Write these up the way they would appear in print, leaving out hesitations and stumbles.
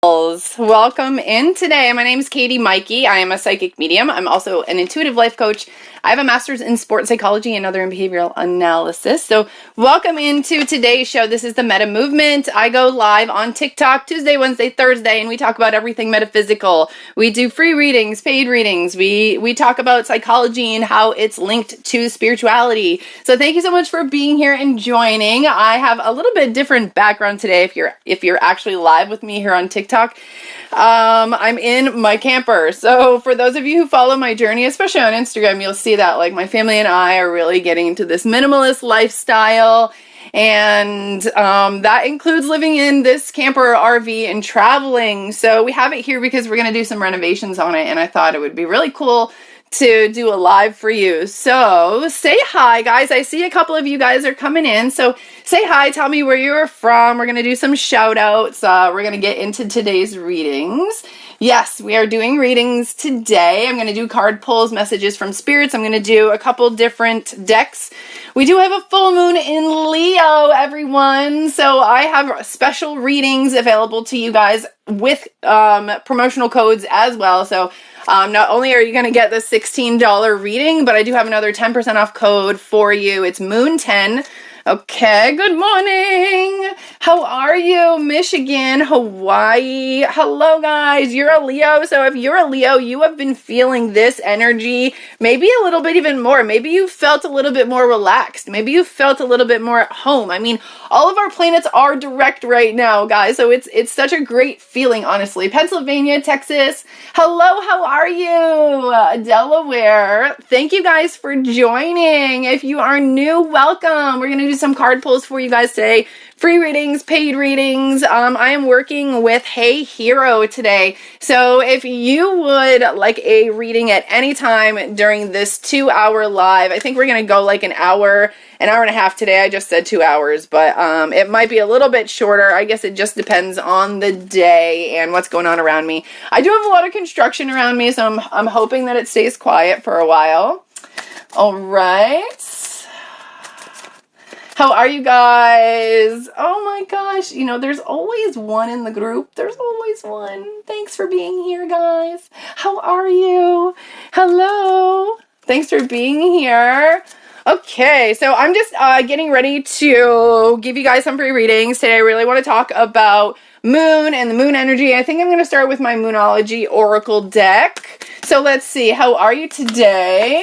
Welcome in today. My name is Katie Maike. I am a psychic medium. I'm also an intuitive life coach. I have a master's in sport psychology and other in behavioral analysis. So welcome into today's show. This is the Meta Movement. I go live on TikTok Tuesday, Wednesday, Thursday, and we talk about everything metaphysical. We do free readings, paid readings. We talk about psychology and how it's linked to spirituality. So thank you so much for being here and joining. I have a little bit different background today if you're actually live with me here on TikTok. I'm in my camper. So for those of you who follow my journey, especially on Instagram, you'll see that like my family and I are really getting into this minimalist lifestyle. And that includes living in this camper RV and traveling. So we have it here because we're going to do some renovations on it. And I thought it would be really cool to do a live for you. So say hi, guys. I see a couple of you guys are coming in. So say hi. Tell me where you're from. We're going to do some shout outs. We're going to get into today's readings. Yes, we are doing readings today. I'm going to do card pulls, messages from spirits. I'm going to do a couple different decks. We do have a full moon in Leo, everyone. So I have special readings available to you guys with promotional codes as well. So not only are you going to get the $16 reading, but I do have another 10% off code for you. It's Moon 10. Okay, good morning. How are you? Michigan, Hawaii. Hello, guys. You're a Leo. So if you're a Leo, you have been feeling this energy, maybe a little bit even more. Maybe you felt a little bit more relaxed. Maybe you felt a little bit more at home. I mean, all of our planets are direct right now, guys. So it's such a great feeling, honestly. Pennsylvania, Texas. Hello, how are you? Delaware. Thank you guys for joining. If you are new, welcome. We're going to do some card pulls for you guys today. Free readings, paid readings. I am working with Hey Hero today. So if you would like a reading at any time during this 2-hour live, I think we're going to go like an hour and a half today. I just said 2 hours, but it might be a little bit shorter. I guess it just depends on the day and what's going on around me. I do have a lot of construction around me, so I'm hoping that it stays quiet for a while. All right. How are you guys? Oh my gosh, there's always one in the group. There's always one. Thanks for being here, guys. How are you? Hello. Thanks for being here. Okay, so I'm just getting ready to give you guys some free readings. Today I really want to talk about moon and the moon energy. I think I'm going to start with my Moonology Oracle deck. So let's see. How are you today?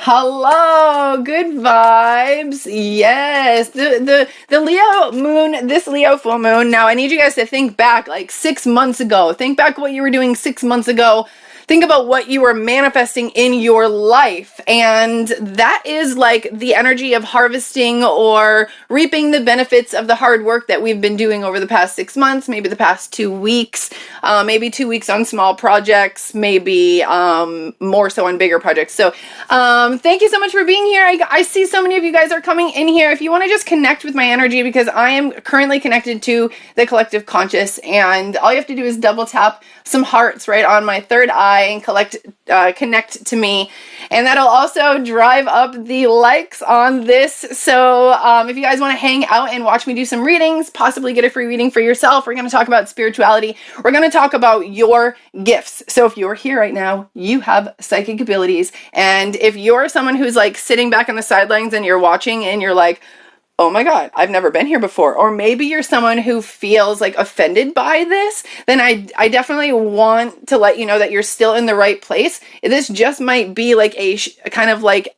Hello, good vibes. Yes, the Leo moon, this Leo full moon. Now I need you guys to think back like 6 months ago. Think back what you were doing 6 months ago. Think about what you were manifesting in your life. And that is like the energy of harvesting or reaping the benefits of the hard work that we've been doing over the past 6 months, maybe the past 2 weeks, maybe 2 weeks on small projects, maybe more so on bigger projects. So thank you so much for being here. I see so many of you guys are coming in here. If you want to just connect with my energy, because I am currently connected to the collective conscious, and all you have to do is double tap some hearts right on my third eye and connect to me, and that'll also drive up the likes on this. So if you guys want to hang out and watch me do some readings, possibly get a free reading for yourself, we're going to talk about spirituality. We're going to talk about your gifts. So if you're here right now, you have psychic abilities, and if you're someone who's like sitting back on the sidelines and you're watching and you're like, oh my God, I've never been here before. Or maybe you're someone who feels like offended by this, then I definitely want to let you know that you're still in the right place. This just might be like a kind of like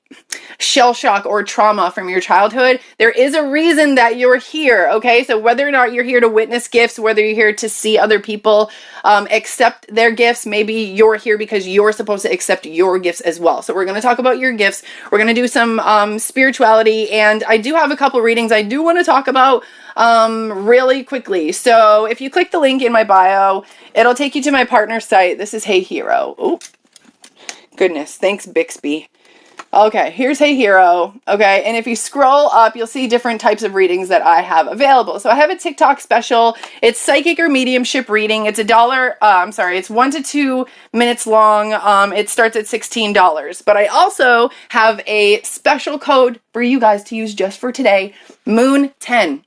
shell shock or trauma from your childhood. There is a reason that you're here, okay? So whether or not you're here to witness gifts, whether you're here to see other people accept their gifts, maybe you're here because you're supposed to accept your gifts as well. So we're going to talk about your gifts. We're going to do some spirituality, and I do have a couple readings I do want to talk about really quickly. So if you click the link in my bio, it'll take you to my partner site. This is Hey Hero. Oh, goodness. Thanks, Bixby. Okay, here's Hey Hero. Okay, and if you scroll up, you'll see different types of readings that I have available. So I have a TikTok special. It's psychic or mediumship reading. It's it's 1 to 2 minutes long. It starts at $16. But I also have a special code for you guys to use just for today, Moon 10.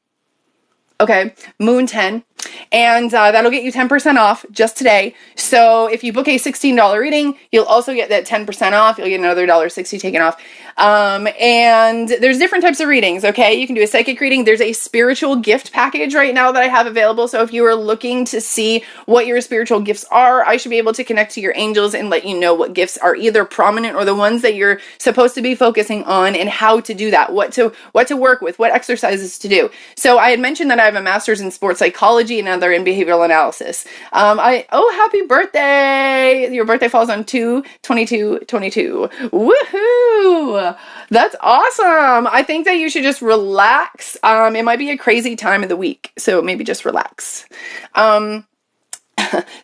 Okay, Moon 10. And that'll get you 10% off just today. So if you book a $16 reading, you'll also get that 10% off. You'll get another $1.60 taken off. And there's different types of readings, okay? You can do a psychic reading. There's a spiritual gift package right now that I have available. So if you are looking to see what your spiritual gifts are, I should be able to connect to your angels and let you know what gifts are either prominent or the ones that you're supposed to be focusing on and how to do that, what to work with, what exercises to do. So I had mentioned that I have a master's in sports psychology and another in behavioral analysis. Happy birthday! Your birthday falls on 2/22/22. Woohoo! That's awesome. I think that you should just relax. It might be a crazy time of the week, so maybe just relax.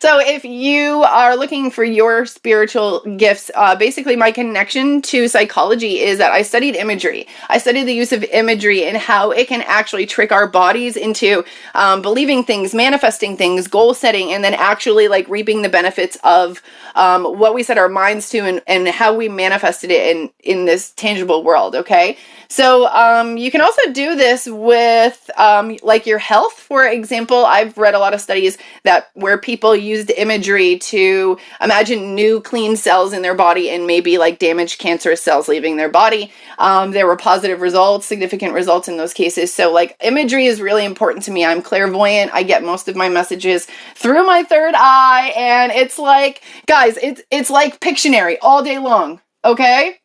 So if you are looking for your spiritual gifts, basically my connection to psychology is that I studied imagery. I studied the use of imagery and how it can actually trick our bodies into believing things, manifesting things, goal setting, and then actually like reaping the benefits of what we set our minds to and how we manifested it in this tangible world, okay? So you can also do this with like your health. For example, I've read a lot of studies that where people used imagery to imagine new clean cells in their body and maybe like damaged cancerous cells leaving their body. There were positive results, significant results in those cases. So like imagery is really important to me. I'm clairvoyant. I get most of my messages through my third eye, and it's like, guys, it's like Pictionary all day long. Okay.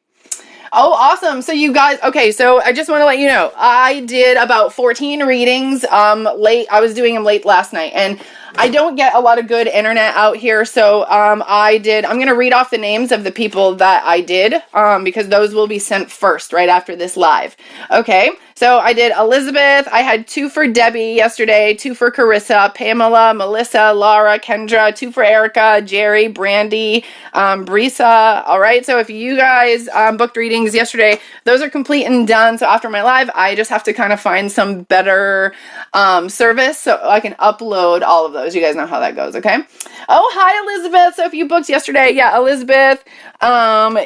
Oh, awesome. So you guys, okay, so I just want to let you know, I did about 14 readings late. I was doing them late last night, and I don't get a lot of good internet out here, so I'm going to read off the names of the people that I did, because those will be sent first, right after this live. Okay, so I did Elizabeth, I had 2 for Debbie yesterday, 2 for Carissa, Pamela, Melissa, Laura, Kendra, 2 for Erica, Jerry, Brandy, Brisa. All right, so if you guys booked readings yesterday, those are complete and done. So after my live, I just have to kind of find some better service so I can upload all of those. You guys know how that goes, okay? Oh, hi, Elizabeth. So if you booked yesterday, yeah, Elizabeth,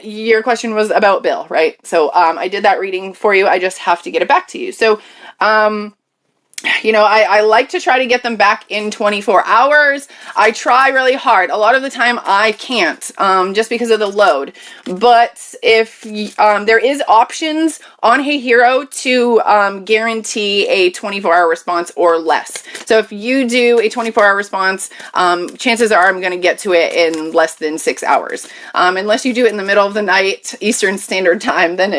your question was about Bill, right? So I did that reading for you. I just have to get it back to you. So, I like to try to get them back in 24 hours. I try really hard. A lot of the time I can't, just because of the load. But if there is options on Hey Hero to guarantee a 24-hour response or less. So if you do a 24-hour response, chances are I'm going to get to it in less than 6 hours. Unless you do it in the middle of the night, Eastern Standard Time, then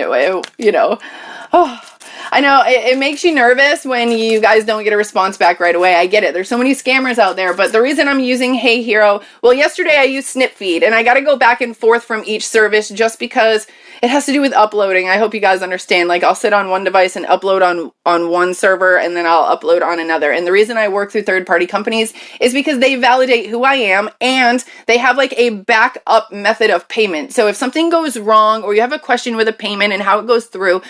I know it makes you nervous when you guys don't get a response back right away. I get it. There's so many scammers out there, but the reason I'm using Hey Hero, well, yesterday I used SnipFeed, and I got to go back and forth from each service just because it has to do with uploading. I hope you guys understand. Like, I'll sit on one device and upload on one server, and then I'll upload on another. And the reason I work through third-party companies is because they validate who I am, and they have like a backup method of payment. So if something goes wrong, or you have a question with a payment and how it goes through,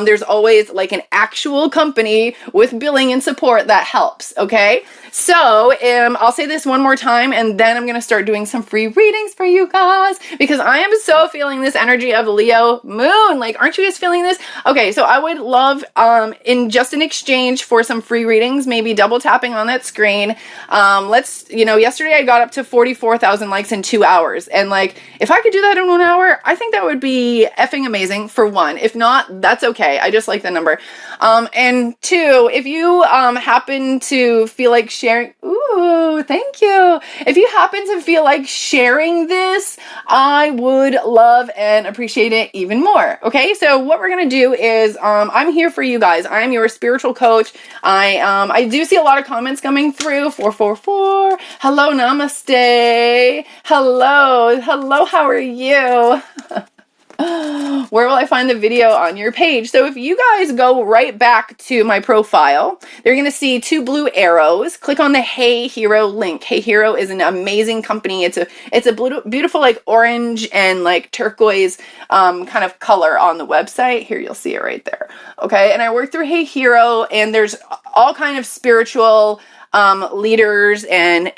there's always like an actual company with billing and support that helps, okay? So I'll say this one more time, and then I'm going to start doing some free readings for you guys, because I am so feeling this energy of Leo moon. Like, aren't you guys feeling this? Okay, so I would love, in exchange for some free readings, maybe double tapping on that screen. Yesterday I got up to 44,000 likes in 2 hours. And like, if I could do that in 1 hour, I think that would be effing amazing, for one. If not, that's okay. I just like the number. And 2, if you happen to feel like sharing, ooh, thank you. If you happen to feel like sharing this, I would love and appreciate it even more. Okay, so what we're gonna do is I'm here for you guys. I'm your spiritual coach. I do see a lot of comments coming through. 444. Hello, namaste. Hello, how are you? Where will I find the video on your page? So if you guys go right back to my profile, they're going to see 2 blue arrows. Click on the Hey Hero link. Hey Hero is an amazing company. It's a beautiful like orange and like turquoise kind of color on the website. Here, you'll see it right there. Okay, and I work through Hey Hero, and there's all kind of spiritual leaders and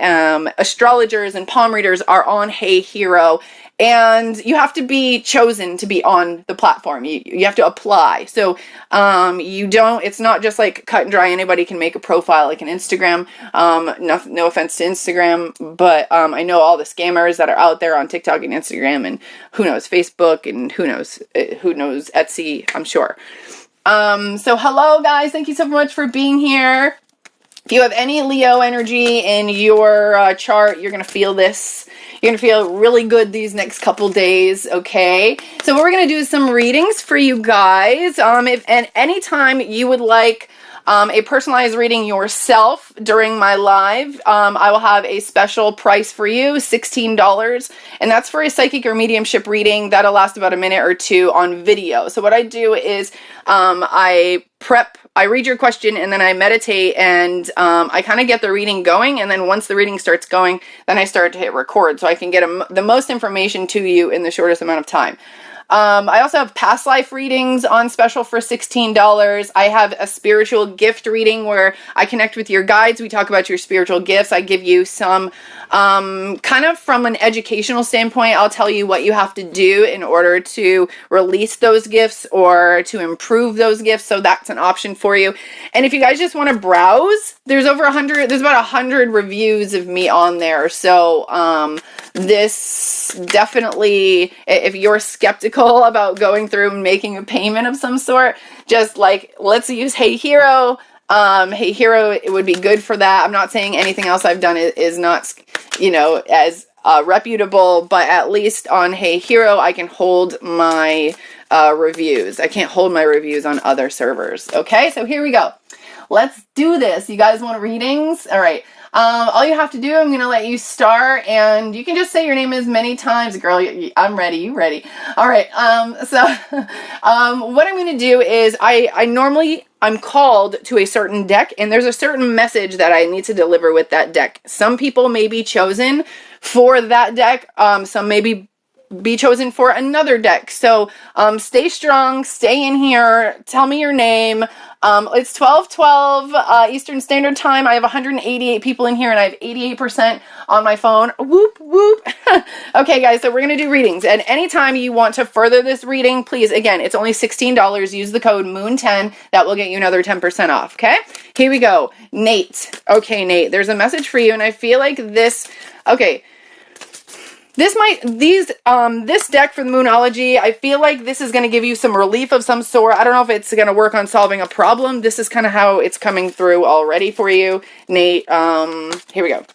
astrologers and palm readers are on Hey Hero. And you have to be chosen to be on the platform. You have to apply. So it's not just like cut and dry. Anybody can make a profile like an Instagram. No offense to Instagram, but I know all the scammers that are out there on TikTok and Instagram, and who knows, Facebook, and who knows Etsy, I'm sure. So hello guys, thank you so much for being here. If you have any Leo energy in your chart, you're going to feel this. You're going to feel really good these next couple days, okay? So what we're going to do is some readings for you guys. And anytime you would like a personalized reading yourself during my live, I will have a special price for you, $16. And that's for a psychic or mediumship reading. That'll last about a minute or two on video. So what I do is I read your question, and then I meditate, and I kind of get the reading going, and then once the reading starts going, then I start to hit record, so I can get the most information to you in the shortest amount of time. I also have past life readings on special for $16. I have a spiritual gift reading where I connect with your guides. We talk about your spiritual gifts. I give you some, kind of from an educational standpoint, I'll tell you what you have to do in order to release those gifts or to improve those gifts. So that's an option for you. And if you guys just want to browse, there's about 100 reviews of me on there. So, this definitely, if you're skeptical about going through and making a payment of some sort, just like, let's use Hey Hero. Hey Hero, it would be good for that. I'm not saying anything else I've done is not, as reputable, but at least on Hey Hero, I can hold my reviews. I can't hold my reviews on other servers. Okay, so here we go. Let's do this. You guys want readings? All right. All you have to do, I'm going to let you start, and you can just say your name as many times. Girl, I'm ready. You ready? All right. What I'm going to do is I'm called to a certain deck, and there's a certain message that I need to deliver with that deck. Some people may be chosen for that deck. Some may be chosen for another deck. So stay strong, stay in here, tell me your name. It's 12:12 Eastern Standard Time. I have 188 people in here, and I have 88% on my phone. Whoop, whoop. Okay, guys, so we're going to do readings. And anytime you want to further this reading, please, again, it's only $16. Use the code MOON10. That will get you another 10% off, okay? Here we go. Nate. Okay, Nate, there's a message for you, and I feel like this... Okay. This deck for the Moonology, I feel like this is going to give you some relief of some sort. I don't know if it's going to work on solving a problem. This is kind of how it's coming through already for you, Nate. Here we go.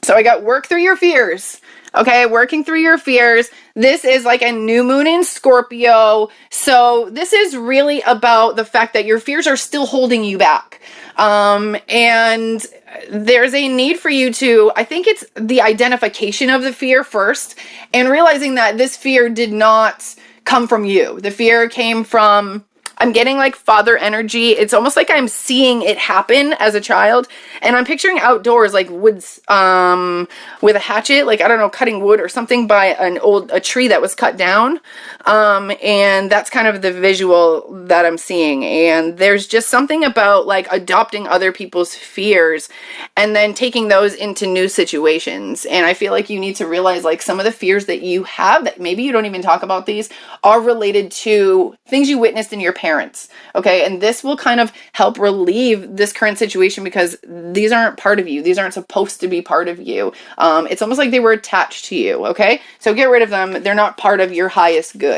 So I got work through your fears. Okay, working through your fears. This is like a new moon in Scorpio. So this is really about the fact that your fears are still holding you back. And there's a need for you to, I think it's the identification of the fear first, and realizing that this fear did not come from you. The fear came from, I'm getting like father energy. It's almost like I'm seeing it happen as a child, and I'm picturing outdoors, like woods, with a hatchet, like, I don't know, cutting wood or something by a tree that was cut down. And that's kind of the visual that I'm seeing. And there's just something about like adopting other people's fears and then taking those into new situations. And I feel like you need to realize like some of the fears that you have that maybe you don't even talk about these are related to things you witnessed in your parents. Okay. And this will kind of help relieve this current situation because these aren't part of you. These aren't supposed to be part of you. It's almost like they were attached to you. Okay. So get rid of them. They're not part of your highest good.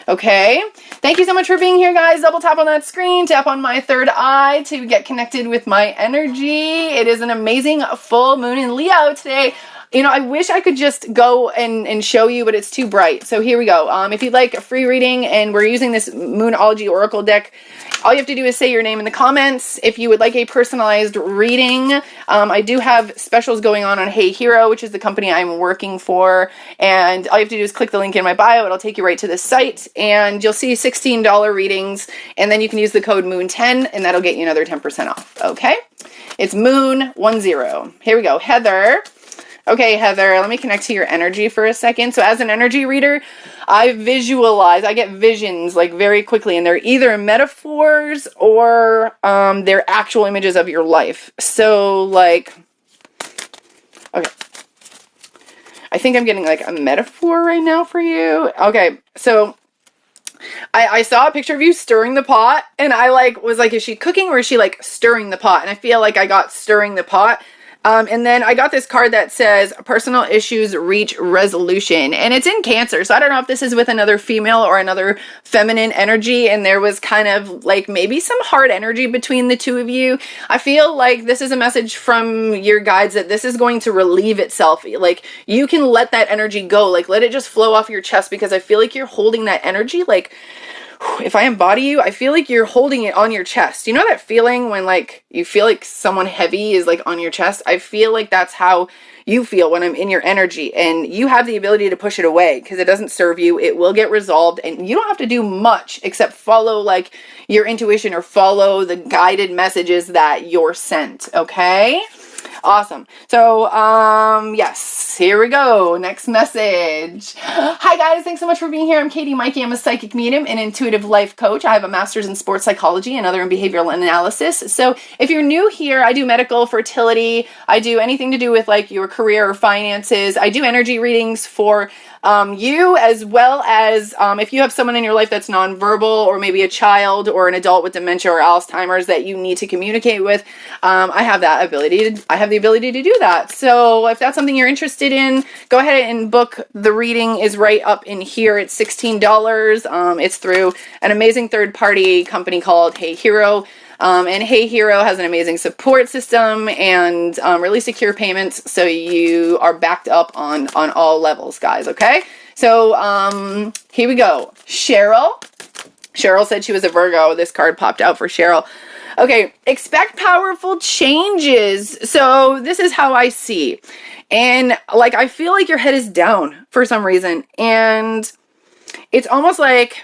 Okay. Thank you so much for being here, guys. Double tap on that screen, tap on my third eye to get connected with my energy. It is an amazing full moon in Leo today. You know, I wish I could just go and show you, but it's too bright. So here we go. If you'd like a free reading, and we're using this Moonology Oracle deck, all you have to do is say your name in the comments. If you would like a personalized reading, I do have specials going on Hey Hero, which is the company I'm working for. And all you have to do is click the link in my bio. It'll take you right to the site, and you'll see $16 readings. And then you can use the code MOON10, and that'll get you another 10% off. Okay? It's Moon10. Here we go. Heather. Okay, Heather, let me connect to your energy for a second. So as an energy reader, I get visions like very quickly, and they're either metaphors or they're actual images of your life. So like, okay, I think I'm getting like a metaphor right now for you. Okay, so I saw a picture of you stirring the pot, and I like was like, is she cooking or is she like stirring the pot? And I feel like I got stirring the pot. And then I got this card that says personal issues reach resolution, and it's in Cancer. So I don't know if this is with another female or another feminine energy, and there was kind of like maybe some hard energy between the two of you. I feel like this is a message from your guides that this is going to relieve itself. Like you can let that energy go, like let it just flow off your chest, because I feel like you're holding that energy. Like if I embody you, I feel like you're holding it on your chest. You know that feeling when like you feel like someone heavy is like on your chest? I feel like that's how you feel when I'm in your energy, and you have the ability to push it away because it doesn't serve you. It will get resolved, and you don't have to do much except follow like your intuition or follow the guided messages that you're sent. Okay? Awesome. So, yes, here we go. Next message. Hi guys, thanks so much for being here. I'm Katie Maike. I'm a psychic medium and intuitive life coach. I have a master's in sports psychology and other in behavioral analysis. So if you're new here, I do medical, fertility. I do anything to do with like your career or finances. I do energy readings for you, as well as if you have someone in your life that's nonverbal, or maybe a child or an adult with dementia or Alzheimer's that you need to communicate with. I have the ability to do that. So if that's something you're interested in, go ahead and book. The reading is right up in here. It's $16. It's through an amazing third-party company called Hey Hero. And Hey Hero has an amazing support system and really secure payments, so you are backed up on all levels, guys, okay? So here we go. Cheryl said she was a Virgo. This card popped out for Cheryl. Okay, expect powerful changes. So this is how I see. And like I feel like your head is down for some reason, and it's almost like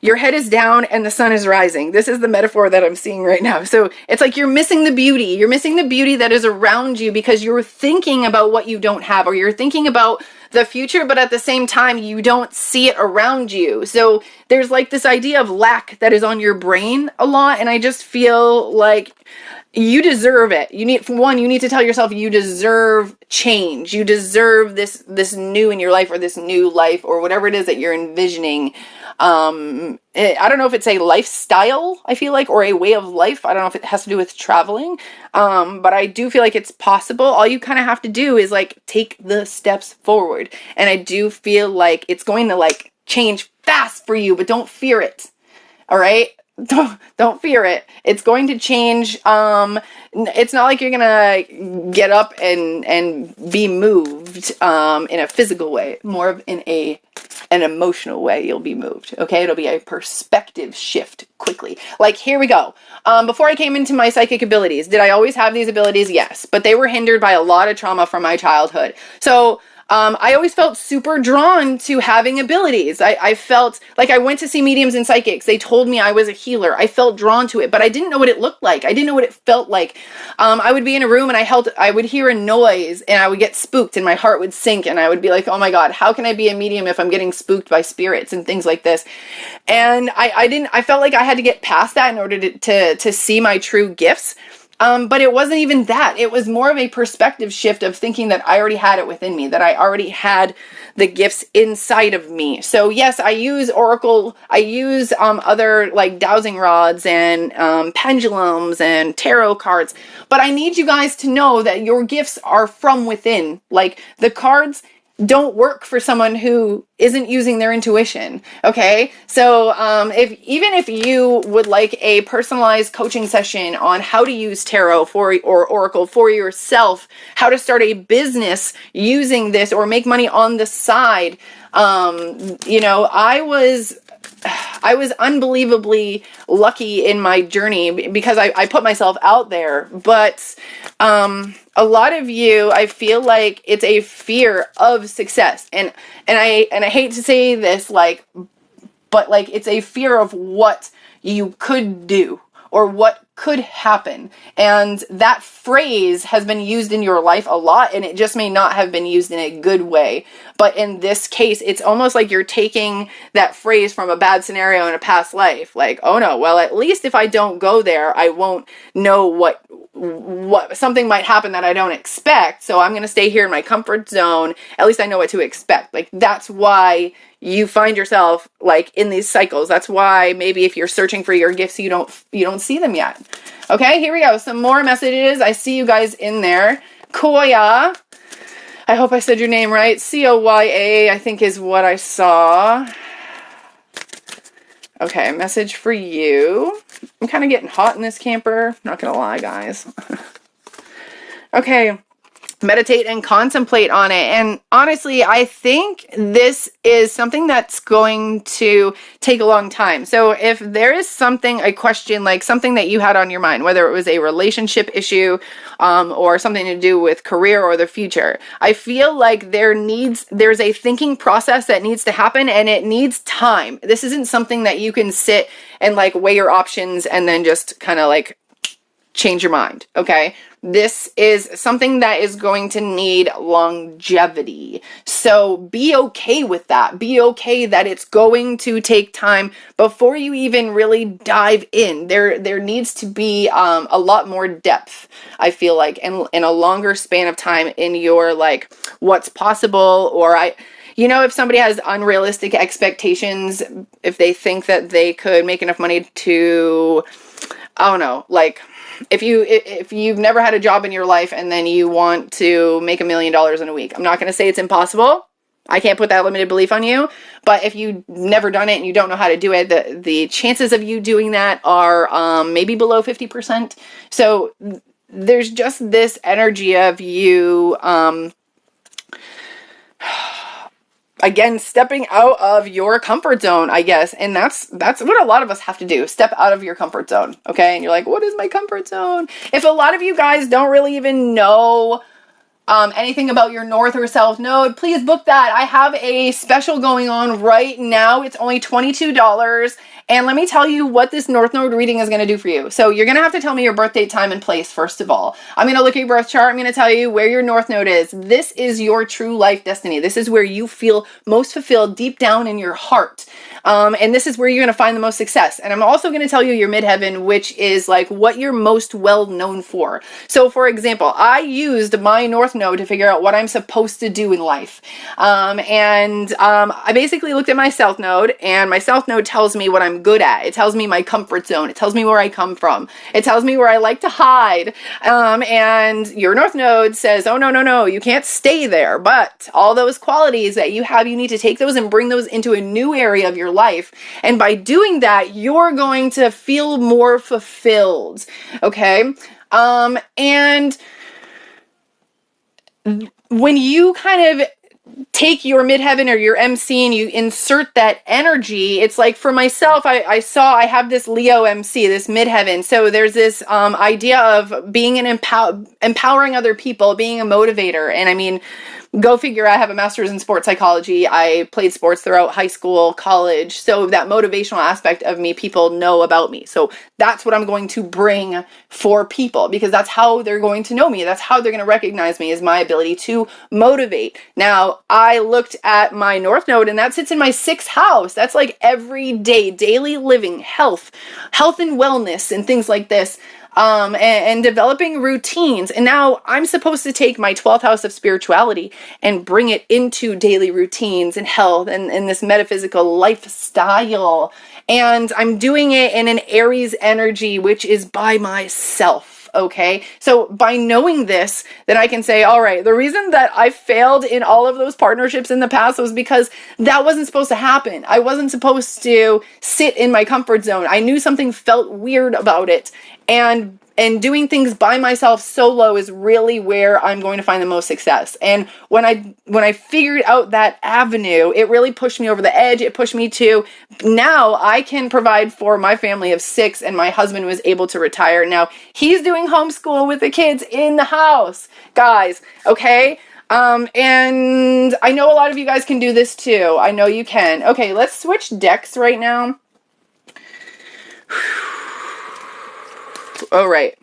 your head is down and the sun is rising. This is the metaphor that I'm seeing right now. So it's like you're missing the beauty. You're missing the beauty that is around you because you're thinking about what you don't have, or you're thinking about the future, but at the same time, you don't see it around you. So there's like this idea of lack that is on your brain a lot. And I just feel like you deserve it. You need to tell yourself you deserve change. You deserve this new in your life, or this new life, or whatever it is that you're envisioning. I don't know if it's a lifestyle, I feel like, or a way of life. I don't know if it has to do with traveling. But I do feel like it's possible. All you kind of have to do is like take the steps forward. And I do feel like it's going to like change fast for you, but don't fear it. All right? Don't fear it. It's going to change. It's not like you're gonna get up and be moved in a physical way. More of in an emotional way. You'll be moved. Okay, it'll be a perspective shift quickly. Like here we go. Before I came into my psychic abilities, did I always have these abilities? Yes, but they were hindered by a lot of trauma from my childhood. So I always felt super drawn to having abilities. I felt like I went to see mediums and psychics. They told me I was a healer. I felt drawn to it, but I didn't know what it looked like. I didn't know what it felt like. I would be in a room and I would hear a noise and I would get spooked and my heart would sink and I would be like, oh my God, how can I be a medium if I'm getting spooked by spirits and things like this? And I felt like I had to get past that in order to see my true gifts. But it wasn't even that. It was more of a perspective shift of thinking that I already had it within me, that I already had the gifts inside of me. So yes, I use Oracle. I use other like dowsing rods and pendulums and tarot cards. But I need you guys to know that your gifts are from within. Like the cards don't work for someone who isn't using their intuition. Okay. So, if you would like a personalized coaching session on how to use tarot or Oracle for yourself, how to start a business using this or make money on the side, I was unbelievably lucky in my journey because I put myself out there, but, a lot of you, I feel like it's a fear of success. And I hate to say this, but it's a fear of what you could do or what could happen. And that phrase has been used in your life a lot, and it just may not have been used in a good way. But in this case, it's almost like you're taking that phrase from a bad scenario in a past life. Like, oh no, well, at least if I don't go there, I won't know what something might happen that I don't expect. So I'm going to stay here in my comfort zone. At least I know what to expect. Like, that's why you find yourself like in these cycles. That's why maybe if you're searching for your gifts, you don't see them yet. Okay, here we go. Some more messages. I see you guys in there. Koya. I hope I said your name right. Coya, I think is what I saw. Okay, message for you. I'm kind of getting hot in this camper. Not gonna lie, guys. Okay. Meditate and contemplate on it. And honestly, I think this is something that's going to take a long time. So if there is a question, like something that you had on your mind, whether it was a relationship issue, or something to do with career or the future, I feel like there's a thinking process that needs to happen, and it needs time. This isn't something that you can sit and like weigh your options and then just kind of like change your mind. Okay. This is something that is going to need longevity. So be okay with that. Be okay that it's going to take time before you even really dive in. There needs to be a lot more depth, I feel like, and in a longer span of time in your like what's possible, or if somebody has unrealistic expectations, if they think that they could make enough money to, I don't know, like if you've never had a job in your life and then you want to make $1 million in a week, I'm not going to say it's impossible. I can't put that limited belief on you. But if you've never done it and you don't know how to do it, the chances of you doing that are maybe below 50%. So there's just this energy of you, again, stepping out of your comfort zone, I guess. And that's what a lot of us have to do. Step out of your comfort zone. Okay. And you're like, what is my comfort zone? If a lot of you guys don't really even know anything about your North or South Node, please book that. I have a special going on right now. It's only $22. And let me tell you what this North Node reading is going to do for you. So you're going to have to tell me your birth date, time, and place, first of all. I'm going to look at your birth chart. I'm going to tell you where your North Node is. This is your true life destiny. This is where you feel most fulfilled deep down in your heart. And this is where you're going to find the most success. And I'm also going to tell you your midheaven, which is like what you're most well known for. So for example, I used my North Node to figure out what I'm supposed to do in life. I basically looked at my South Node, and my South Node tells me what I'm good at. It tells me my comfort zone. It tells me where I come from. It tells me where I like to hide. And your North Node says, oh, no, you can't stay there. But all those qualities that you have, you need to take those and bring those into a new area of your life. And by doing that, you're going to feel more fulfilled. Okay. And when you kind of take your midheaven or your MC and you insert that energy, it's like for myself, I have this Leo MC, this midheaven. So there's this idea of being empowering other people, being a motivator. And I mean, go figure, I have a master's in sports psychology. I played sports throughout high school, college. So that motivational aspect of me, people know about me. So that's what I'm going to bring for people, because that's how they're going to know me. That's how they're going to recognize me, is my ability to motivate. Now, I looked at my North Node, and that sits in my 6th house. That's like everyday, daily living, health and wellness and things like this. And developing routines. And now I'm supposed to take my 12th house of spirituality and bring it into daily routines and health and this metaphysical lifestyle. And I'm doing it in an Aries energy, which is by myself. Okay. So by knowing this, then I can say, all right, the reason that I failed in all of those partnerships in the past was because that wasn't supposed to happen. I wasn't supposed to sit in my comfort zone. I knew something felt weird about it. And doing things by myself solo is really where I'm going to find the most success. And when I figured out that avenue, it really pushed me over the edge. It pushed me to, now I can provide for my family of 6, and my husband was able to retire. Now he's doing homeschool with the kids in the house, guys. Okay. And I know a lot of you guys can do this too. I know you can. Okay. Let's switch decks right now. All right.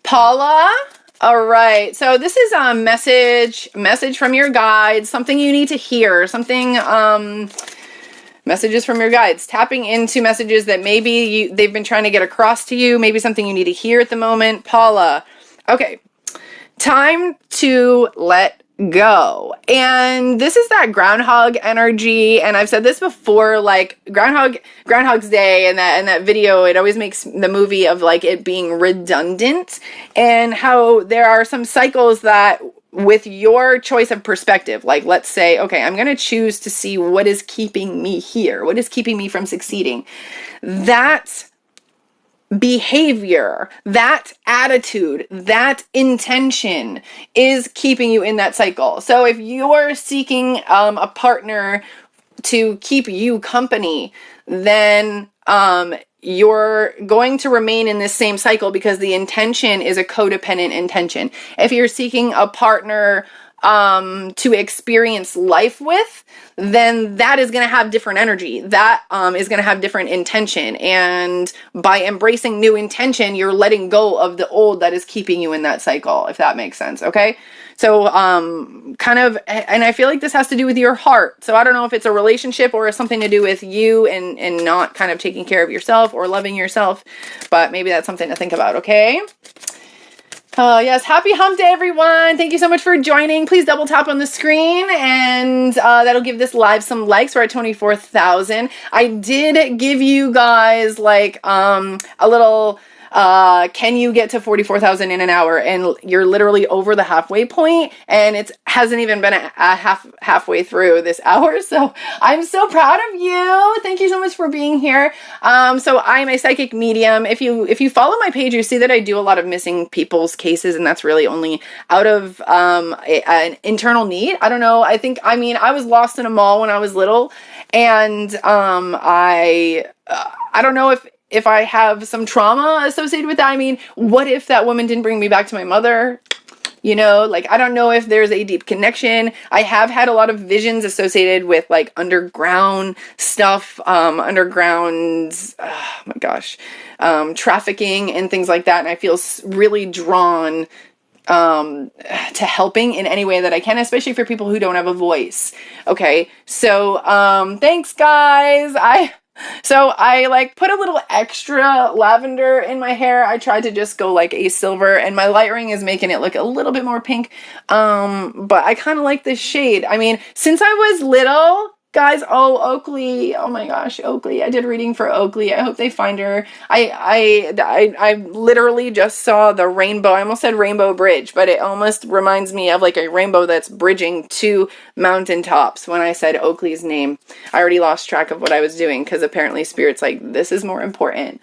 Paula. All right. So this is a message from your guides, something you need to hear, messages from your guides, tapping into messages that maybe they've been trying to get across to you, maybe something you need to hear at the moment. Paula. Okay. Time to let go. And this is that groundhog energy. And I've said this before, like Groundhog's Day and that video, it always makes the movie of like it being redundant, and how there are some cycles that with your choice of perspective, like let's say, okay, I'm going to choose to see what is keeping me here. What is keeping me from succeeding? That behavior, that attitude, that intention is keeping you in that cycle. So if you're seeking a partner to keep you company, then you're going to remain in this same cycle because the intention is a codependent intention. If you're seeking a partner to experience life with, then that is going to have different energy. That is going to have different intention. And by embracing new intention, you're letting go of the old that is keeping you in that cycle, if that makes sense. Okay. So, kind of, and I feel like this has to do with your heart. So I don't know if it's a relationship or something to do with you and not kind of taking care of yourself or loving yourself, but maybe that's something to think about. Okay. Yes, happy hump day, everyone. Thank you so much for joining. Please double tap on the screen, and that'll give this live some likes. We're at 24,000. I did give you guys like a little can you get to 44,000 in an hour? And you're literally over the halfway point, and it hasn't even been a halfway through this hour. So I'm so proud of you. Thank you so much for being here. So I'm a psychic medium. If you follow my page, you see that I do a lot of missing people's cases, and that's really only out of an internal need. I don't know. I was lost in a mall when I was little, and I don't know if I have some trauma associated with that. I mean, what if that woman didn't bring me back to my mother? You know, like, I don't know if there's a deep connection. I have had a lot of visions associated with like underground stuff, oh my gosh, trafficking and things like that. And I feel really drawn to helping in any way that I can, especially for people who don't have a voice. Okay. So, thanks guys. So I like put a little extra lavender in my hair. I tried to just go like a silver, and my light ring is making it look a little bit more pink. But I kind of like this shade. I mean, since I was little, guys, Oakley, oh my gosh, Oakley. I did a reading for Oakley. I hope they find her. I literally just saw the rainbow. I almost said Rainbow Bridge, but it almost reminds me of like a rainbow that's bridging two mountaintops when I said Oakley's name. I already lost track of what I was doing because apparently Spirit's like, this is more important.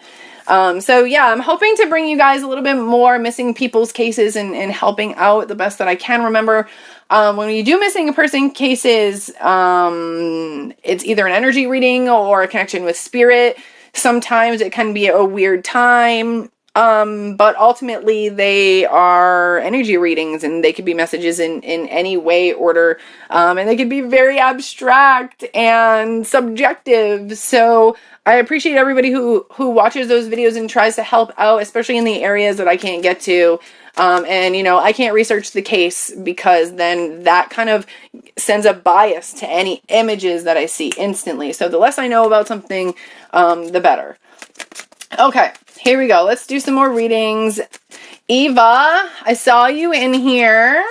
So yeah, I'm hoping to bring you guys a little bit more missing people's cases and helping out the best that I can. Remember, when you do missing a person cases, it's either an energy reading or a connection with spirit. Sometimes it can be a weird time, but ultimately they are energy readings, and they could be messages in any way, order, and they could be very abstract and subjective. So I appreciate everybody who watches those videos and tries to help out, especially in the areas that I can't get to. And you know, I can't research the case because then that kind of sends a bias to any images that I see instantly. So the less I know about something, the better. Okay, here we go. Let's do some more readings. Eva, I saw you in here.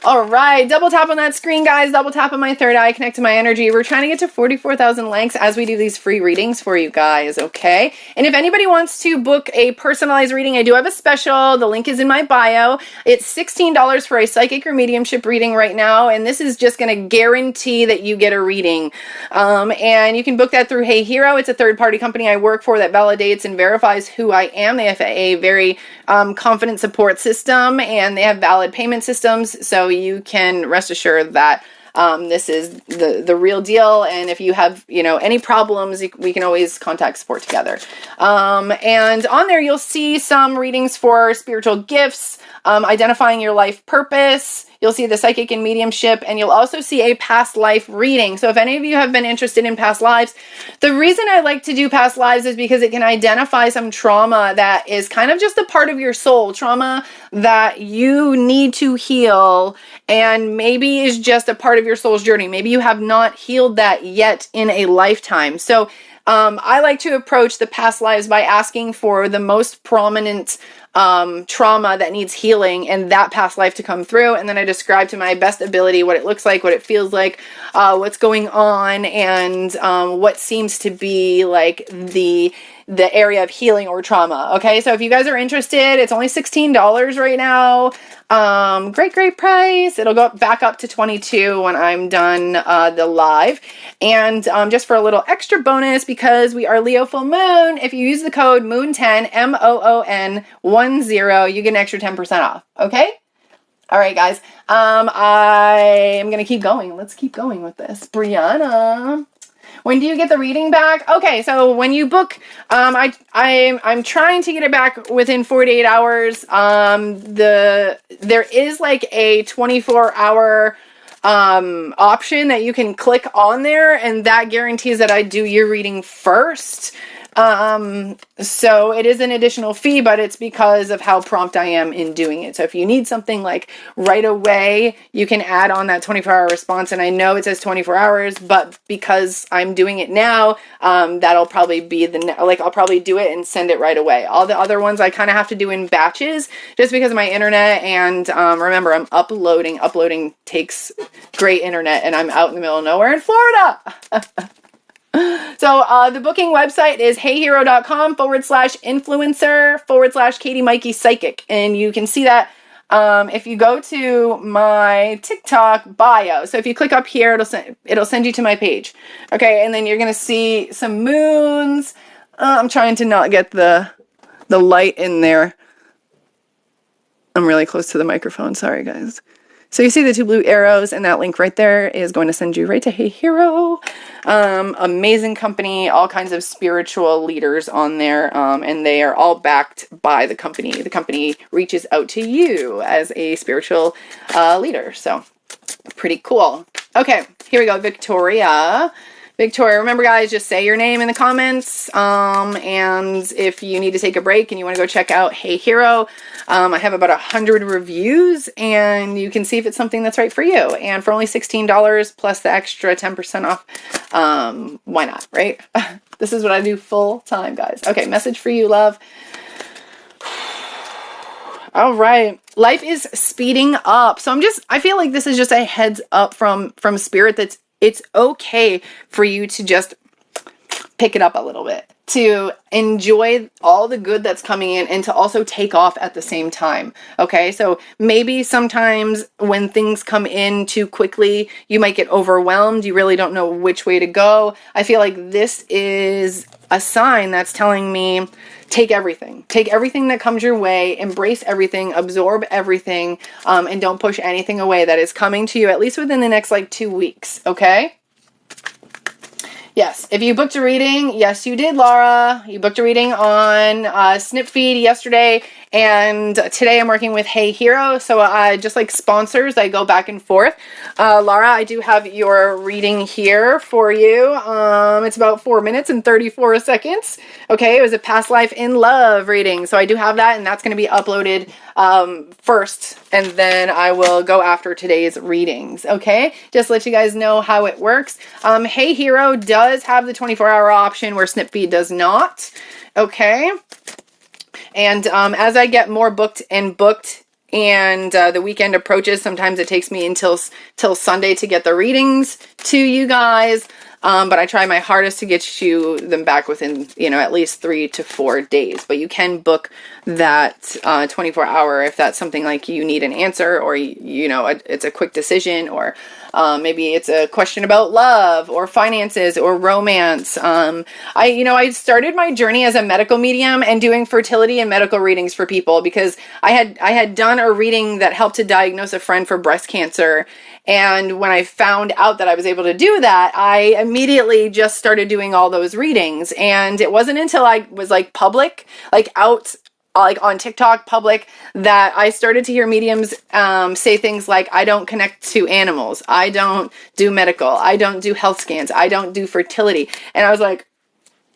All right, double tap on that screen, guys. Double tap on my third eye, connect to my energy. We're trying to get to 44,000 likes as we do these free readings for you guys, okay? And if anybody wants to book a personalized reading, I do have a special. The link is in my bio. It's $16 for a psychic or mediumship reading right now, and this is just going to guarantee that you get a reading. And you can book that through Hey Hero. It's a third-party company I work for that validates and verifies who I am. They have a very confident support system, and they have valid payment systems, so you can rest assured that this is the real deal. And if you have, any problems, we can always contact support together. And on there, you'll see some readings for spiritual gifts, identifying your life purpose, You'll see the psychic and mediumship, and you'll also see a past life reading. So if any of you have been interested in past lives, the reason I like to do past lives is because it can identify some trauma that is kind of just a part of your soul, trauma that you need to heal, and maybe is just a part of your soul's journey. Maybe you have not healed that yet in a lifetime. So I like to approach the past lives by asking for the most prominent trauma that needs healing and that past life to come through. And then I describe to my best ability what it looks like, what it feels like, what's going on, and what seems to be like the area of healing or trauma. Okay, so if you guys are interested, it's only $16 right now. Great price. It'll go back up to $22 when I'm done the live. And just for a little extra bonus, because we are Leo full moon, if you use the code MOON10, MOON10, you get an extra 10% off. Okay? All right, guys. I am going to keep going. Let's keep going with this. Brianna, when do you get the reading back? Okay, so when you book, I'm trying to get it back within 48 hours. There is like a 24-hour option that you can click on there, and that guarantees that I do your reading first. So it is an additional fee, but it's because of how prompt I am in doing it. So if you need something like right away, you can add on that 24-hour response. And I know it says 24 hours, but because I'm doing it now, that'll probably be I'll probably do it and send it right away. All the other ones I kind of have to do in batches just because of my internet. And, remember, I'm uploading. Uploading takes great internet, and I'm out in the middle of nowhere in Florida. So the booking website is heyhero.com/influencer/Katie Maike Psychic. And you can see that if you go to my TikTok bio. So if you click up here, it'll send you to my page. Okay, and then you're going to see some moons. I'm trying to not get the light in there. I'm really close to the microphone. Sorry, guys. So you see the 2 blue arrows, and that link right there is going to send you right to Hey Hero. Amazing company, all kinds of spiritual leaders on there, and they are all backed by the company. The company reaches out to you as a spiritual leader, so pretty cool. Okay, here we go, Victoria. Victoria, remember guys, just say your name in the comments, and if you need to take a break and you want to go check out Hey Hero, I have about 100 reviews, and you can see if it's something that's right for you. And for only $16 plus the extra 10% off, why not, right? This is what I do full time, guys. Okay, message for you, love. All right. Life is speeding up. So I feel like this is just a heads up from Spirit that's it's okay for you to just pick it up a little bit, to enjoy all the good that's coming in, and to also take off at the same time. Okay, so maybe sometimes when things come in too quickly, you might get overwhelmed. You really don't know which way to go. I feel like this is a sign that's telling me, take everything that comes your way, embrace everything, absorb everything, and don't push anything away that is coming to you, at least within the next 2 weeks. Okay. Yes, if you booked a reading, yes, you did, Laura. You booked a reading on SnipFeed yesterday, and today I'm working with Hey Hero. So just like sponsors, I go back and forth. Laura, I do have your reading here for you. It's about 4 minutes and 34 seconds. Okay, it was a past life in love reading. So I do have that, and that's going to be uploaded first, and then I will go after today's readings. Okay, just to let you guys know how it works. Hey Hero does have the 24-hour option where SnipFeed does not. Okay, and as I get more booked and the weekend approaches, sometimes it takes me until Sunday to get the readings to you guys. But I try my hardest to get you them back within, at least 3 to 4 days. But you can book that 24-hour if that's something like you need an answer, or, it's a quick decision, or maybe it's a question about love or finances or romance. I started my journey as a medical medium and doing fertility and medical readings for people because I had done a reading that helped to diagnose a friend for breast cancer. And when I found out that I was able to do that, I immediately just started doing all those readings. And it wasn't until I was public, out like on TikTok public, that I started to hear mediums say things like, I don't connect to animals, I don't do medical, I don't do health scans, I don't do fertility. And I was like,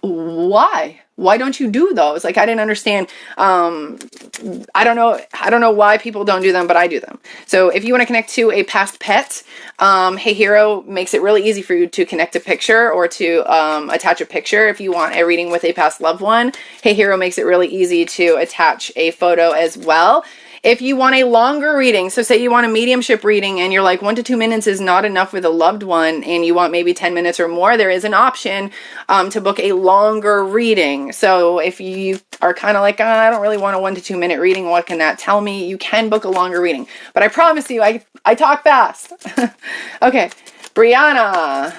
why don't you do those? Like, I didn't understand. I don't know why people don't do them, but I do them. So if you want to connect to a past pet, Hey Hero makes it really easy for you to connect a picture or to attach a picture. If you want a reading with a past loved one, Hey Hero makes it really easy to attach a photo as well. If you want a longer reading, so say you want a mediumship reading and you're like 1 to 2 minutes is not enough with a loved one and you want maybe 10 minutes or more, there is an option to book a longer reading. So if you are kind of like, I don't really want a 1 to 2 minute reading, what can that tell me? You can book a longer reading. But I promise you, I talk fast. Okay, Brianna.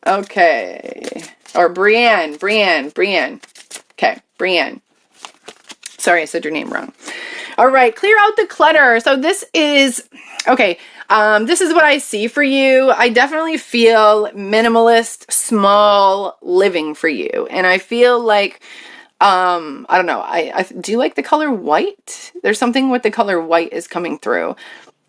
Okay. Or Brienne. Okay, Brienne. Sorry, I said your name wrong. All right, clear out the clutter. So this is, okay, this is what I see for you. I definitely feel minimalist, small living for you. And I feel like, I don't know, I do you like the color white? There's something with the color white is coming through.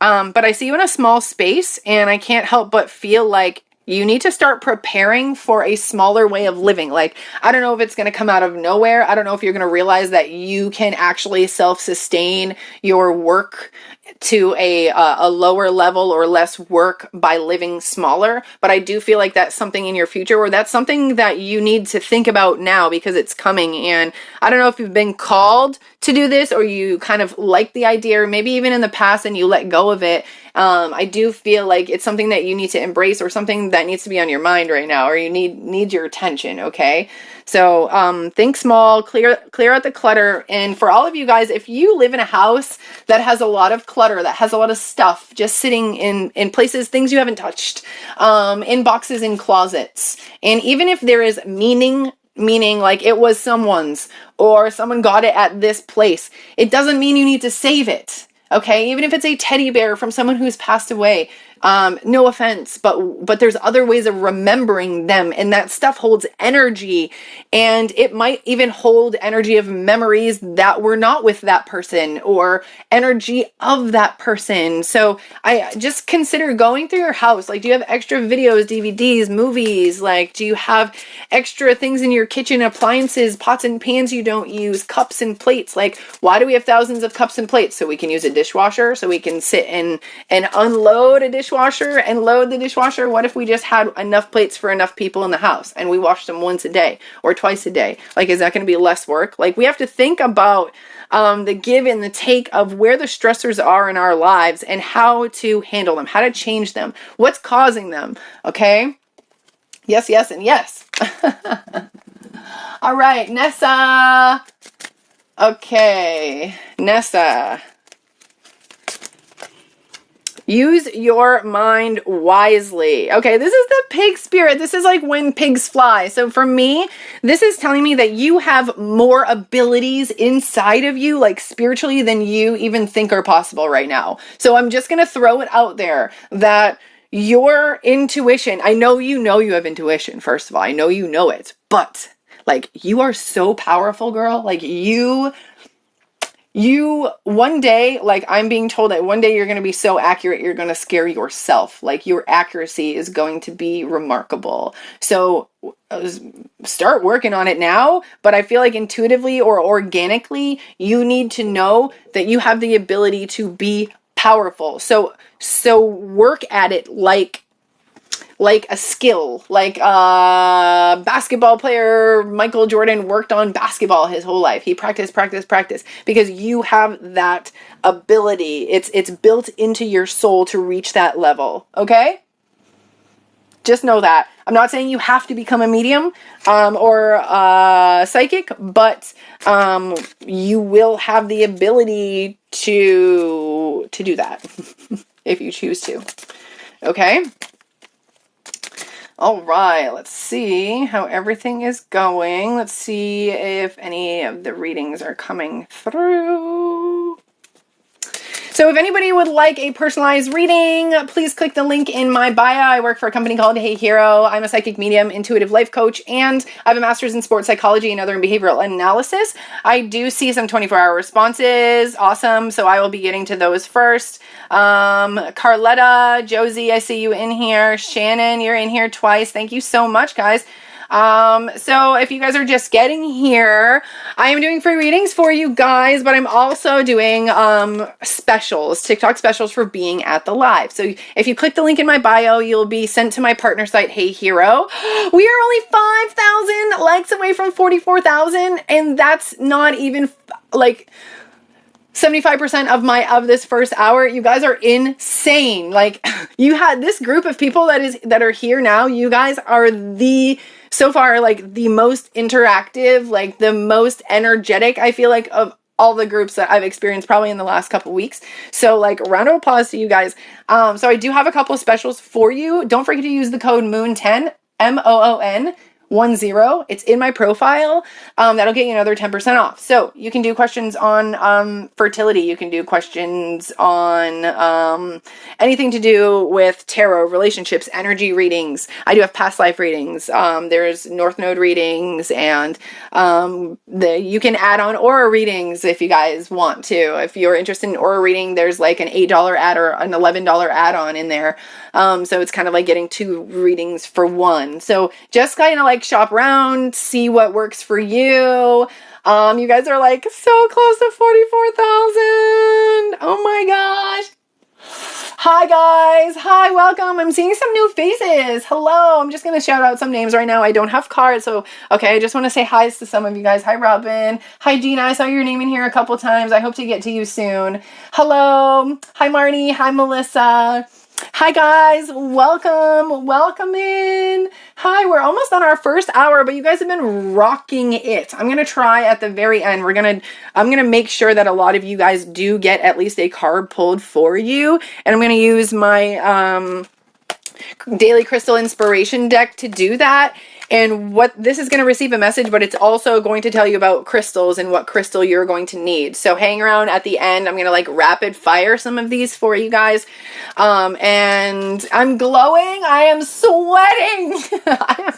But I see you in a small space and I can't help but feel like you need to start preparing for a smaller way of living. Like, I don't know if it's going to come out of nowhere. I don't know if you're going to realize that you can actually self-sustain your work to a lower level or less work by living smaller. But I do feel like that's something in your future, or that's something that you need to think about now because it's coming. And I don't know if you've been called to do this or you kind of like the idea, or maybe even in the past and you let go of it. I do feel like it's something that you need to embrace, or something that needs to be on your mind right now, or you need your attention. Okay. So, think small, clear out the clutter. And for all of you guys, if you live in a house that has a lot of clutter, that has a lot of stuff just sitting in places, things you haven't touched, in boxes, in closets, and even if there is meaning like it was someone's, or someone got it at this place, it doesn't mean you need to save it. Okay, even if it's a teddy bear from someone who's passed away, no offense, but there's other ways of remembering them, and that stuff holds energy, and it might even hold energy of memories that were not with that person, or energy of that person. So I just consider going through your house. Like, do you have extra videos, DVDs, movies? Like, do you have extra things in your kitchen, appliances, pots and pans you don't use, cups and plates? Like, why do we have thousands of cups and plates? So we can use a dishwasher, so we can sit and unload a dishwasher and load the dishwasher. What if we just had enough plates for enough people in the house and we washed them once a day or twice a day? Like, is that going to be less work? Like, we have to think about the give and the take of where the stressors are in our lives and how to handle them, how to change them, what's causing them. Okay. Yes, yes, and yes. All right, Nessa. Okay, Nessa. Use your mind wisely. Okay, this is the pig spirit. This is like when pigs fly. So for me, this is telling me that you have more abilities inside of you, like spiritually, than you even think are possible right now. So I'm just going to throw it out there that your intuition, I know you have intuition, first of all. I know you know it, but like, you are so powerful, girl. Like, you one day, like, I'm being told that one day you're going to be so accurate, you're going to scare yourself. Like, your accuracy is going to be remarkable. So start working on it now. But I feel like intuitively or organically, you need to know that you have the ability to be powerful. So work at it like a skill, like a basketball player. Michael Jordan worked on basketball his whole life. He practiced, because you have that ability. It's built into your soul to reach that level. Okay? Just know that. I'm not saying you have to become a medium or psychic, but you will have the ability to do that if you choose to. Okay? All right, let's see how everything is going. Let's see if any of the readings are coming through. So So if anybody would like a personalized reading, please click the link in my bio. I work for a company called Hey Hero. I'm a psychic medium, intuitive life coach, and I have a master's in sports psychology and other in behavioral analysis. I do see some 24-hour responses. Awesome. So I will be getting to those first. Carletta, Josie, I see you in here. Shannon, you're in here twice. Thank you so much, guys. So if you guys are just getting here, I am doing free readings for you guys, but I'm also doing, specials, TikTok specials for being at the live. So if you click the link in my bio, you'll be sent to my partner site, Hey Hero. We are only 5,000 likes away from 44,000, and that's not even like 75% of this first hour. You guys are insane. Like, you had this group of people that are here now. You guys are so far, like, the most interactive, like the most energetic, I feel like, of all the groups that I've experienced probably in the last couple weeks. So, like, round of applause to you guys. So I do have a couple of specials for you. Don't forget to use the code MOON10, MOON10. It's in my profile. That'll get you another 10% off. So you can do questions on fertility. You can do questions on anything to do with tarot, relationships, energy readings. I do have past life readings. There's North Node readings, and you can add on aura readings if you guys want to. If you're interested in aura reading, there's like an $8 ad or an $11 add-on in there. So it's kind of like getting 2 readings for 1. So just kind of like shop around, see what works for you. You guys are like so close to 44,000. Oh my gosh. Hi guys. Hi, welcome. I'm seeing some new faces. Hello. I'm just going to shout out some names right now. I don't have cards. So, okay. I just want to say hi to some of you guys. Hi, Robin. Hi, Gina. I saw your name in here a couple times. I hope to get to you soon. Hello. Hi, Marnie. Hi, Melissa. Hi guys, welcome in. Hi, we're almost on our first hour, but you guys have been rocking it. I'm going to try at the very end. I'm going to make sure that a lot of you guys do get at least a card pulled for you. And I'm going to use my daily crystal inspiration deck to do that. And what this is going to receive a message, but it's also going to tell you about crystals and what crystal you're going to need. So hang around at the end. I'm going to like rapid fire some of these for you guys. And I'm glowing. I am sweating. I'm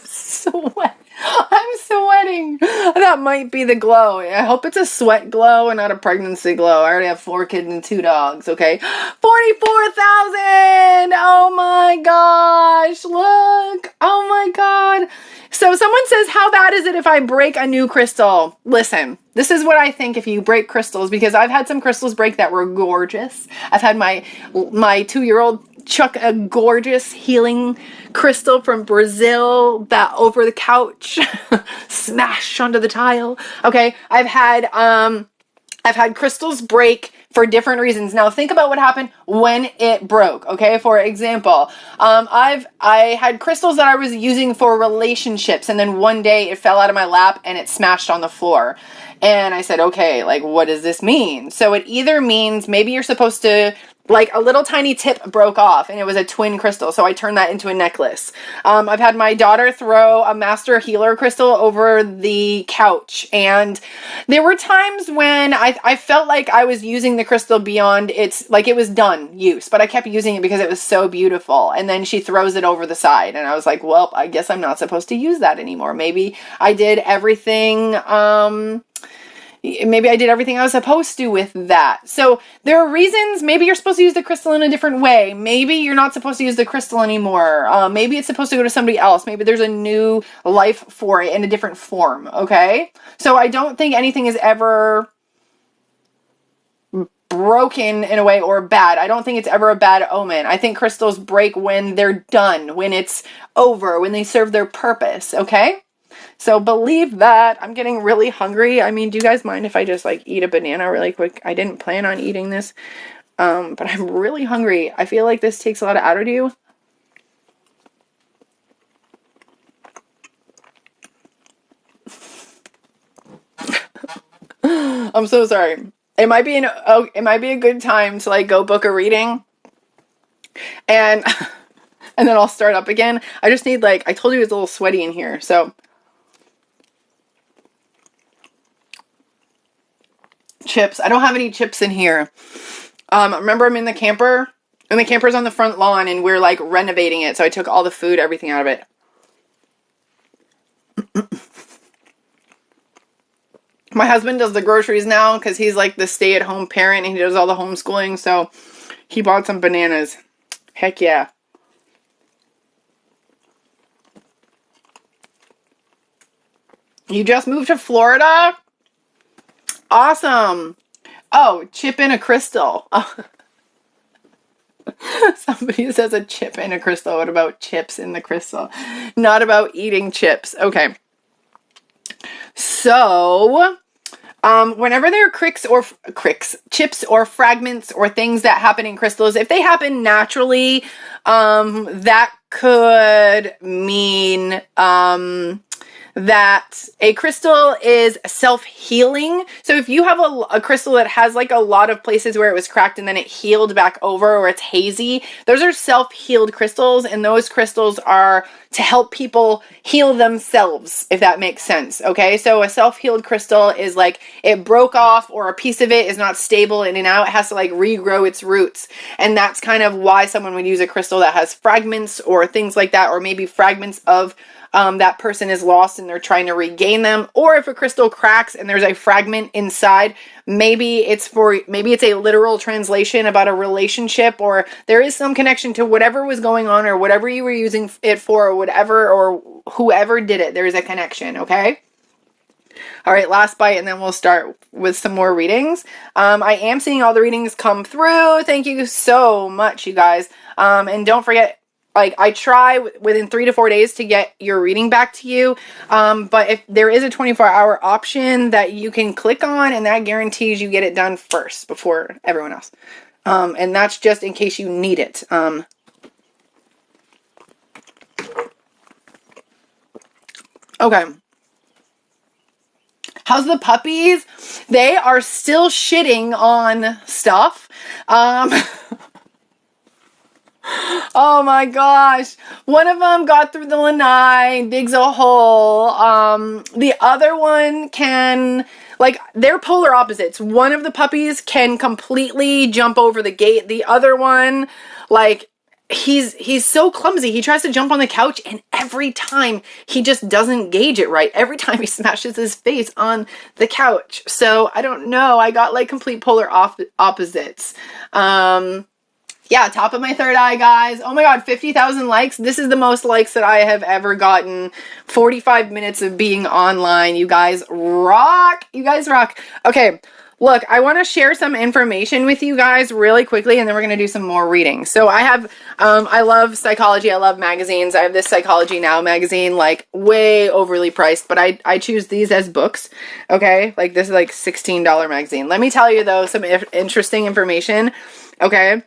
sweating. That might be the glow. I hope it's a sweat glow and not a pregnancy glow. I already have 4 kids and 2 dogs, okay? 44,000! Oh my gosh, look. Oh my god. So someone says, how bad is it if I break a new crystal? Listen, this is what I think if you break crystals, because I've had some crystals break that were gorgeous. I've had my 2-year-old chuck a gorgeous healing crystal from Brazil that over the couch smash onto the tile. Okay, I've had crystals break for different reasons. Now think about what happened when it broke. Okay, for example, I had crystals that I was using for relationships, and then one day it fell out of my lap and it smashed on the floor. And I said, okay, like, what does this mean? So it either means maybe you're supposed to, like, a little tiny tip broke off and it was a twin crystal, so I turned that into a necklace. I've had my daughter throw a master healer crystal over the couch, and there were times when I felt like I was using the crystal beyond its, like, it was done use, but I kept using it because it was so beautiful. And then she throws it over the side, and I was like, well, I guess I'm not supposed to use that anymore. Maybe I did everything I was supposed to with that. So there are reasons. Maybe you're supposed to use the crystal in a different way. Maybe you're not supposed to use the crystal anymore. Maybe it's supposed to go to somebody else. Maybe there's a new life for it in a different form. Okay. So I don't think anything is ever broken in a way or bad. I don't think it's ever a bad omen. I think crystals break when they're done, when it's over, when they serve their purpose. Okay. So believe that. I'm getting really hungry. I mean, do you guys mind if I just like eat a banana really quick? I didn't plan on eating this, but I'm really hungry. I feel like this takes a lot out of you. I'm so sorry. It might be a good time to like go book a reading, and and then I'll start up again. I just need, like, I told you it's a little sweaty in here, so. Chips. I don't have any chips in here. Remember I'm in the camper, and the camper's on the front lawn, and we're like renovating it. So I took all the food, everything out of it. My husband does the groceries now because he's like the stay-at-home parent and he does all the homeschooling. So he bought some bananas. Heck yeah. You just moved to Florida? Awesome. Oh, chip in a crystal. Oh. Somebody says a chip in a crystal. What about chips in the crystal? Not about eating chips. Okay. So, whenever there are chips or fragments or things that happen in crystals, if they happen naturally, that could mean, that a crystal is self-healing. So if you have a crystal that has like a lot of places where it was cracked and then it healed back over, or it's hazy, those are self-healed crystals, and those crystals are to help people heal themselves, if that makes sense. Okay, so a self-healed crystal is like it broke off, or a piece of it is not stable in and out. It has to like regrow its roots, and that's kind of why someone would use a crystal that has fragments or things like that, or maybe fragments of that person is lost and they're trying to regain them. Or if a crystal cracks and there's a fragment inside, maybe it's a literal translation about a relationship, or there is some connection to whatever was going on, or whatever you were using it for, or whatever, or whoever did it. There's a connection. Okay. All right, last bite, and then we'll start with some more readings. I am seeing all the readings come through. Thank you so much, you guys. And don't forget, like, I try within 3 to 4 days to get your reading back to you. But if there is a 24-hour option that you can click on, and that guarantees you get it done first before everyone else. And that's just in case you need it. Okay. How's the puppies? They are still shitting on stuff. Oh my gosh. One of them got through the lanai, digs a hole. The other one can, like, they're polar opposites. One of the puppies can completely jump over the gate. The other one, like, he's so clumsy. He tries to jump on the couch, and every time he just doesn't gauge it right. Every time he smashes his face on the couch. So I don't know. I got like complete polar opposites. Yeah, top of my third eye, guys. Oh my god, 50,000 likes. This is the most likes that I have ever gotten. 45 minutes of being online. You guys rock. You guys rock. Okay, look, I want to share some information with you guys really quickly, and then we're going to do some more reading. So I have, I love psychology. I love magazines. I have this Psychology Now magazine, like way overly priced, but I choose these as books. Okay, like this is like $16 magazine. Let me tell you though, some interesting information. Okay.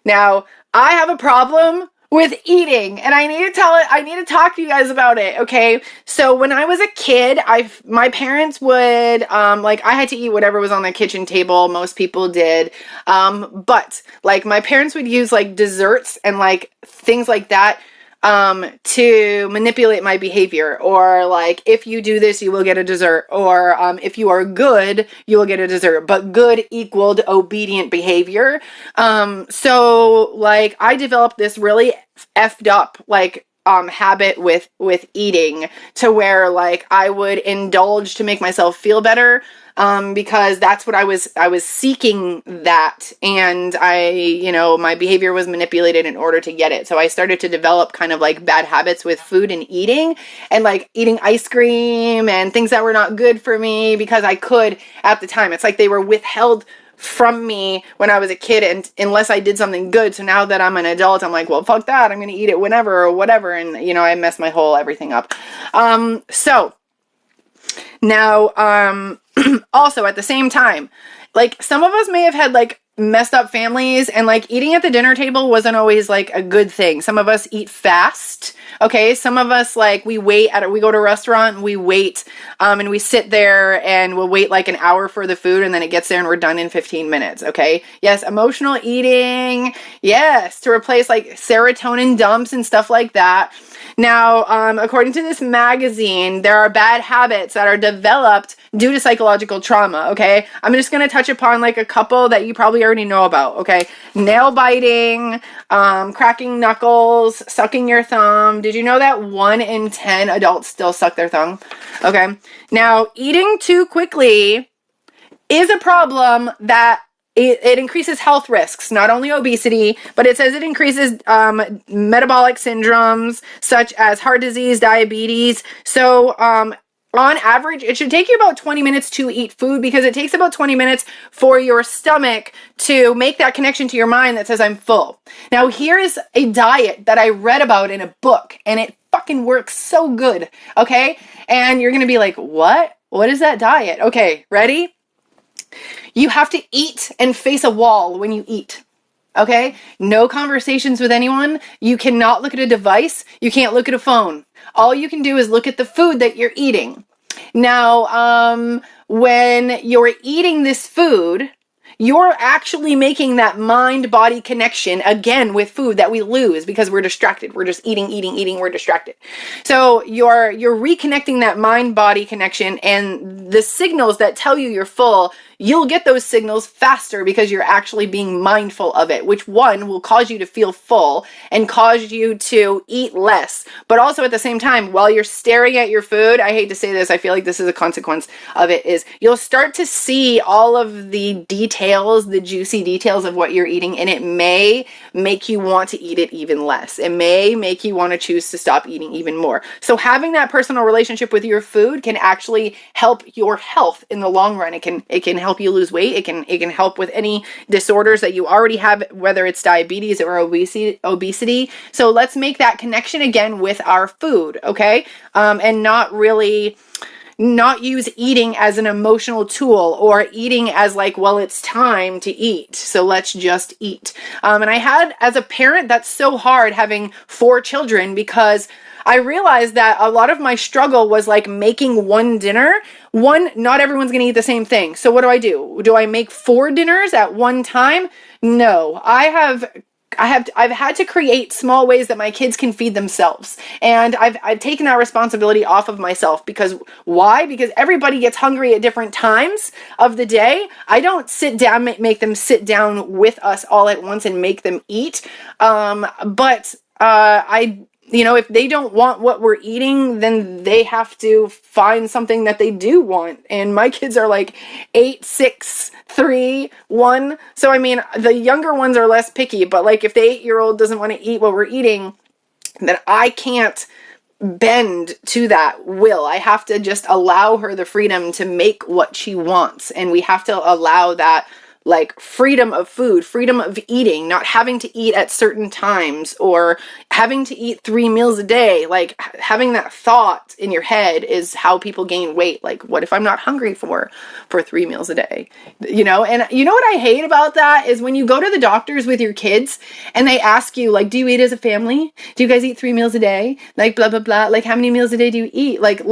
Now, I have a problem with eating, and I need to talk to you guys about it, okay? So when I was a kid, my parents would, like, I had to eat whatever was on the kitchen table. Most people did. But, like, my parents would use, like, desserts and, like, things like that, to manipulate my behavior, or like, if you do this, you will get a dessert, or if you are good, you will get a dessert, but good equaled obedient behavior. So like, I developed this really effed up, like, habit with eating, to where like I would indulge to make myself feel better, because that's what I was seeking that, and my behavior was manipulated in order to get it. So I started to develop kind of like bad habits with food and eating, and like eating ice cream and things that were not good for me because I could at the time. It's like they were withheld from me when I was a kid, and unless I did something good. So now that I'm an adult, I'm like, well, fuck that. I'm going to eat it whenever or whatever. And, I messed my whole everything up. So now, also at the same time, like, some of us may have had like messed up families, and like eating at the dinner table wasn't always like a good thing. Some of us eat fast. Okay. Some of us, like, we go to a restaurant and we wait, and we sit there and we'll wait like an hour for the food, and then it gets there and we're done in 15 minutes. Okay. Yes. Emotional eating. Yes. To replace like serotonin dumps and stuff like that. Now, according to this magazine, there are bad habits that are developed due to psychological trauma, okay? I'm just going to touch upon like a couple that you probably already know about, okay? Nail biting, cracking knuckles, sucking your thumb. Did you know that 1 in 10 adults still suck their thumb? Okay. Now, eating too quickly is a problem that it increases health risks, not only obesity, but it says it increases metabolic syndromes such as heart disease, diabetes. So on average, it should take you about 20 minutes to eat food, because it takes about 20 minutes for your stomach to make that connection to your mind that says, I'm full. Now, here's a diet that I read about in a book, and it fucking works so good, okay? And you're going to be like, what? What is that diet? Okay, ready? You have to eat and face a wall when you eat. Okay? No conversations with anyone. You cannot look at a device. You can't look at a phone. All you can do is look at the food that you're eating. Now, when you're eating this food, you're actually making that mind-body connection again with food that we lose because we're distracted. We're just eating, we're distracted. So you're reconnecting that mind-body connection, and the signals that tell you you're full, you'll get those signals faster because you're actually being mindful of it, which one will cause you to feel full and cause you to eat less. But also at the same time, while you're staring at your food, I hate to say this, I feel like this is a consequence of it, is you'll start to see all of the details, the juicy details of what you're eating, and it may make you want to eat it even less. It may make you want to choose to stop eating even more. So having that personal relationship with your food can actually help your health in the long run. It can help you lose weight. It can help with any disorders that you already have, whether it's diabetes or obesity. So let's make that connection again with our food, okay? And not use eating as an emotional tool, or eating as like, well, it's time to eat, so let's just eat. And I had, as a parent, that's so hard having 4 children, because I realized that a lot of my struggle was like making one dinner. Not everyone's going to eat the same thing. So what do? Do I make 4 dinners at one time? No, I've had to create small ways that my kids can feed themselves. And I've taken that responsibility off of myself, because why? Because everybody gets hungry at different times of the day. I don't sit down, make them sit down with us all at once and make them eat. If they don't want what we're eating, then they have to find something that they do want. And my kids are like 8, 6, 3, 1. So, I mean, the younger ones are less picky, but like if the 8-year-old doesn't want to eat what we're eating, then I can't bend to that will. I have to just allow her the freedom to make what she wants. And we have to allow that, like, freedom of food, freedom of eating, not having to eat at certain times, or having to eat 3 meals a day. Like, having that thought in your head is how people gain weight. Like, what if I'm not hungry for 3 meals a day? And you know what I hate about that is when you go to the doctors with your kids and they ask you, like, do you eat as a family? Do you guys eat 3 meals a day? Like, blah, blah, blah. Like, how many meals a day do you eat? Like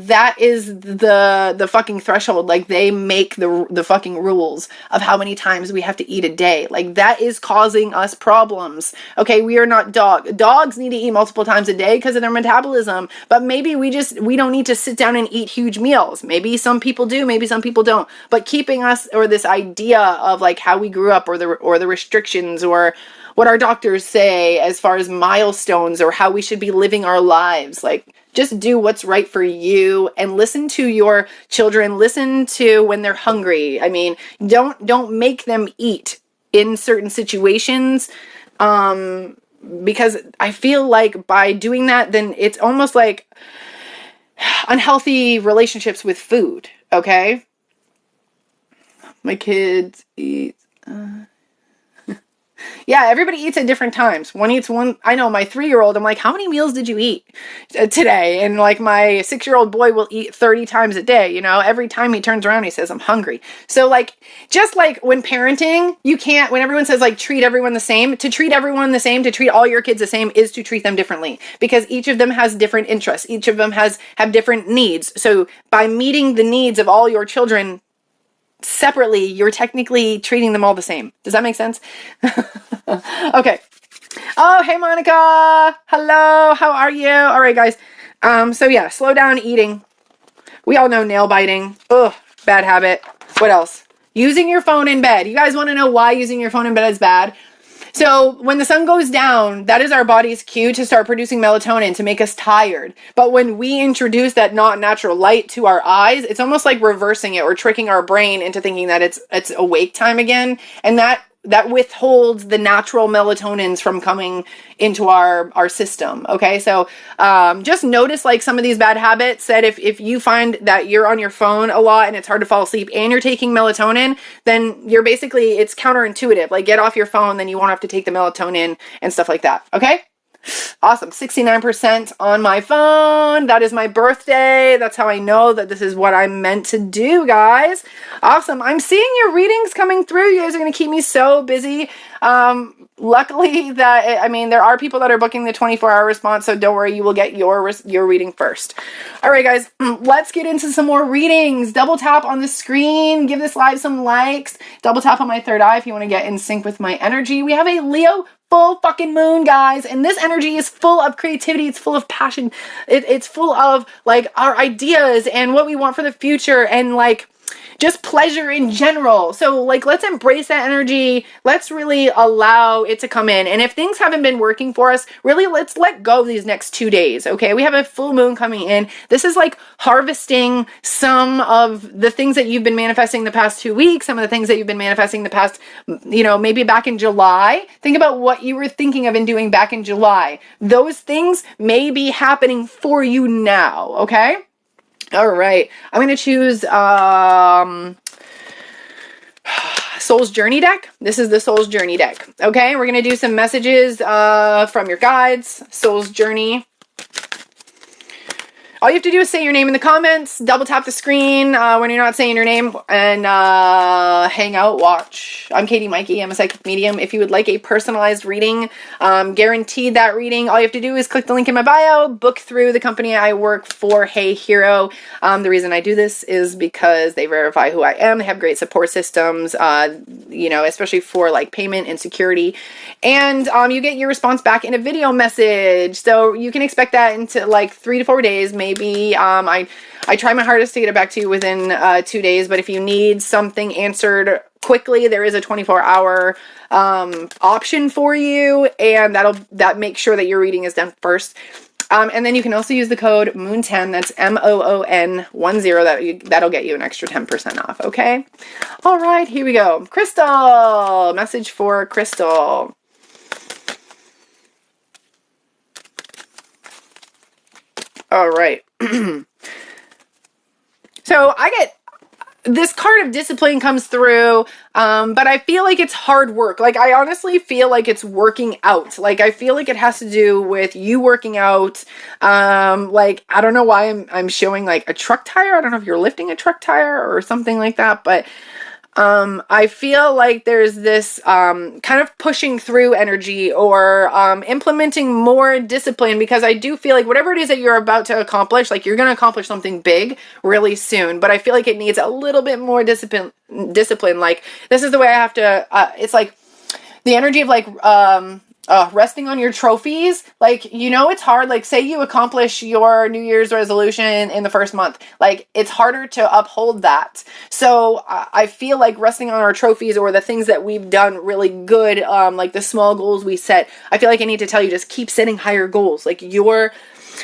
that is the fucking threshold. Like, they make the fucking rules of how many times we have to eat a day. Like, that is causing us problems. Okay, we are not dogs need to eat multiple times a day because of their metabolism, but maybe we don't need to sit down and eat huge meals. Maybe some people do, maybe some people don't. But keeping us, or this idea of like how we grew up, or the restrictions, or what our doctors say as far as milestones, or how we should be living our lives, like, just do what's right for you and listen to your children. Listen to when they're hungry. I mean, don't make them eat in certain situations, because I feel like by doing that, then it's almost like unhealthy relationships with food. Okay, my kids eat. Yeah, everybody eats at different times. One eats one. I know my 3-year-old, I'm like, how many meals did you eat today? And like my 6-year-old boy will eat 30 times a day. Every time he turns around, he says, I'm hungry. So like, just like when parenting, you can't, when everyone says like, treat everyone the same, to treat everyone the same, to treat all your kids the same is to treat them differently, because each of them has different interests. Each of them have different needs. So by meeting the needs of all your children separately, you're technically treating them all the same. Does that make sense? Okay. Oh, hey, Monica. Hello. How are you? All right, guys. So yeah, slow down eating. We all know nail biting. Ugh, bad habit. What else? Using your phone in bed. You guys want to know why using your phone in bed is bad? So when the sun goes down, that is our body's cue to start producing melatonin to make us tired. But when we introduce that not natural light to our eyes, it's almost like reversing it or tricking our brain into thinking that it's awake time again. And that withholds the natural melatonins from coming into our system. Okay. So, just notice like some of these bad habits that if you find that you're on your phone a lot and it's hard to fall asleep and you're taking melatonin, then you're basically, it's counterintuitive. Like get off your phone, then you won't have to take the melatonin and stuff like that. Okay. Awesome. 69% on my phone. That is my birthday. That's how I know that this is what I'm meant to do, guys. Awesome. I'm seeing your readings coming through. You guys are going to keep me so busy. Luckily there are people that are booking the 24-hour response, so don't worry, you will get your reading first. All right, guys, let's get into some more readings. Double tap on the screen. Give this live some likes. Double tap on my third eye if you want to get in sync with my energy. We have a Leo full fucking moon, guys, and this energy is full of creativity. It's full of passion. It's full of like our ideas and what we want for the future and like just pleasure in general. So like, let's embrace that energy. Let's really allow it to come in. And if things haven't been working for us, really let's let go these next 2 days. Okay. We have a full moon coming in. This is like harvesting some of the things that you've been manifesting the past 2 weeks, some of the things that you've been manifesting the past, maybe back in July. Think about what you were thinking of and doing back in July. Those things may be happening for you now. Okay. All right, I'm going to choose Soul's Journey deck. This is the Soul's Journey deck. Okay, we're going to do some messages from your guides, Soul's Journey. All you have to do is say your name in the comments, double tap the screen when you're not saying your name, and hang out, watch. I'm Katie Maike. I'm a psychic medium. If you would like a personalized reading, guaranteed that reading, all you have to do is click the link in my bio, book through the company I work for, Hey Hero. The reason I do this is because they verify who I am. They have great support systems, especially for like payment and security. And you get your response back in a video message. So you can expect that into like 3 to 4 days, maybe. I try my hardest to get it back to you within 2 days, but if you need something answered quickly, there is a 24-hour option for you, and that makes sure that your reading is done first. And then you can also use the code MOON10, that's MOON10, that'll get you an extra 10% off, okay? All right, here we go. Crystal, message for Crystal. All right. So I get this card of discipline comes through, but I feel like it's hard work. Like I honestly feel like it's working out. Like I feel like it has to do with you working out. Like I don't know why I'm showing like a truck tire. I don't know if you're lifting a truck tire or something like that, but I feel like there's this kind of pushing through energy or implementing more discipline, because I do feel like whatever it is that you're about to accomplish, like you're going to accomplish something big really soon, but I feel like it needs a little bit more discipline. Like this is the way I have to, it's like the energy of like, resting on your trophies. Like, it's hard. Like say you accomplish your New Year's resolution in the first month, like it's harder to uphold that. So I feel like resting on our trophies or the things that we've done really good, like the small goals we set, I feel like I need to tell you, just keep setting higher goals. Like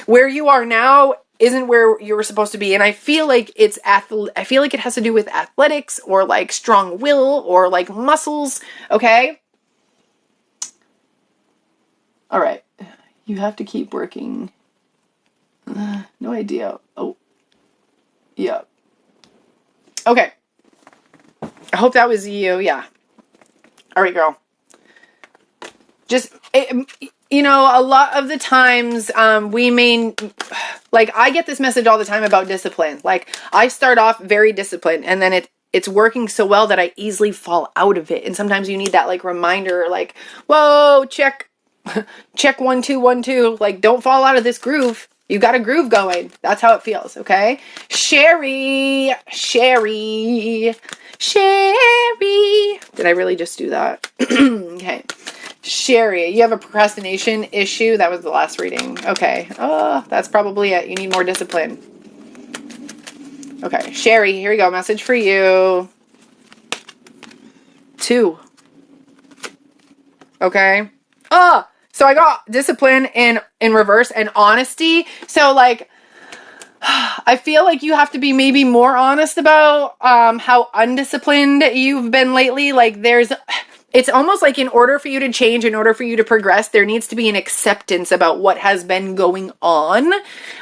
where you are now isn't where you were supposed to be. And I feel like I feel like it has to do with athletics or like strong will or like muscles. Okay. All right, you have to keep working. No idea. Oh, yeah. Okay. I hope that was you. Yeah. All right, girl. Just, a lot of the times I get this message all the time about discipline. Like I start off very disciplined and then it's working so well that I easily fall out of it. And sometimes you need that like reminder, like, whoa, check 1 2 1 2, like don't fall out of this groove. You got a groove going. That's how it feels. Okay. Sherry. Did I really just do that? Okay. Sherry, you have a procrastination issue. That was the last reading. Okay. That's probably it. You need more discipline. Okay. Sherry, here we go. Message for you. 2. Okay. So I got discipline in reverse and honesty. So like, I feel like you have to be maybe more honest about how undisciplined you've been lately. Like it's almost like in order for you to change, in order for you to progress, there needs to be an acceptance about what has been going on.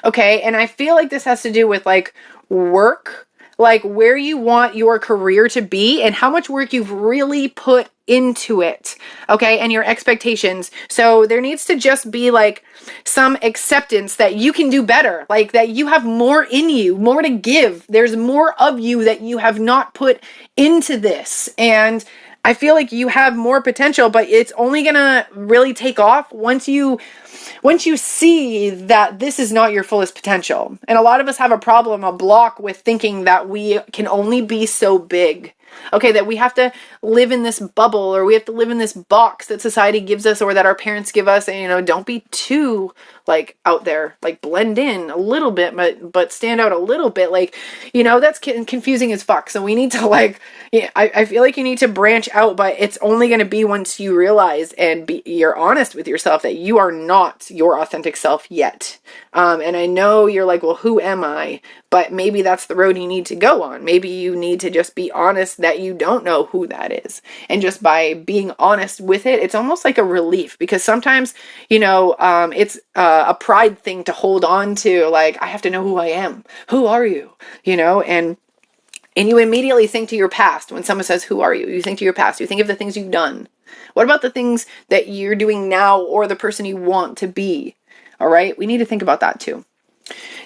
Okay. And I feel like this has to do with like work, like where you want your career to be and how much work you've really put into it. Okay. And your expectations. So there needs to just be like some acceptance that you can do better, like that you have more in you, more to give. There's more of you that you have not put into this. And I feel like you have more potential, but it's only going to really take off once you see that this is not your fullest potential. And a lot of us have a block with thinking that we can only be so big. Okay, that we have to live in this bubble, or we have to live in this box that society gives us, or that our parents give us, and don't be too like out there, like blend in a little bit, but stand out a little bit, like that's confusing as fuck. So we need to like, I feel like you need to branch out, but it's only going to be once you realize and you're honest with yourself that you are not your authentic self yet. And I know you're like, well, who am I? But maybe that's the road you need to go on. Maybe you need to just be honest that you don't know who that is. And just by being honest with it, it's almost like a relief, because sometimes, it's a pride thing to hold on to. Like, I have to know who I am. Who are you? And you immediately think to your past. When someone says, who are you? You think to your past. You think of the things you've done. What about the things that you're doing now, or the person you want to be? All right. We need to think about that too.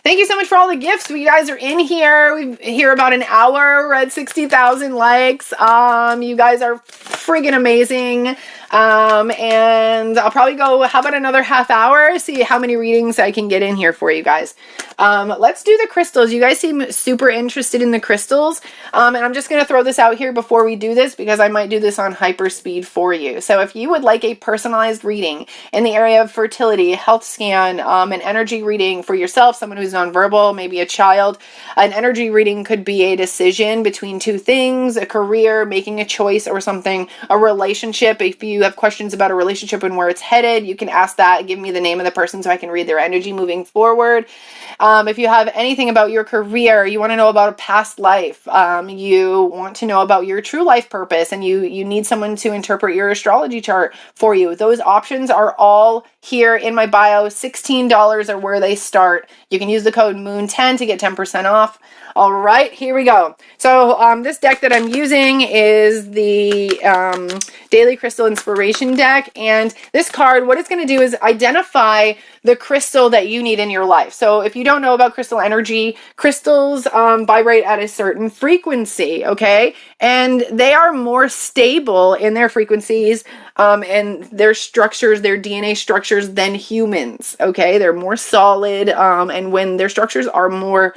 Thank you so much for all the gifts. We guys are in here. We're here about an hour. We're at 60,000 likes. You guys are friggin' amazing. And I'll probably go, how about another half hour? See how many readings I can get in here for you guys. Let's do the crystals. You guys seem super interested in the crystals. And I'm just going to throw this out here before we do this, because I might do this on hyper speed for you. So if you would like a personalized reading in the area of fertility, health scan, an energy reading for yourself, someone who's nonverbal, maybe a child, an energy reading could be a decision between two things, a career, making a choice or something, a relationship. If you have questions about a relationship and where it's headed, you can ask that. Give me the name of the person so I can read their energy moving forward. If you have anything about your career, you want to know about a past life, you want to know about your true life purpose, and you need someone to interpret your astrology chart for you. Those options are all here in my bio. $16 are where they start. You can use the code MOON10 to get 10% off. All right, here we go. So this deck that I'm using is the Daily Crystal Inspiration deck. And this card, what it's going to do is identify the crystal that you need in your life. So if you don't know about crystal energy, crystals vibrate at a certain frequency, okay? And they are more stable in their frequencies and their structures, their DNA structures than humans, okay? They're more solid, and when their structures are more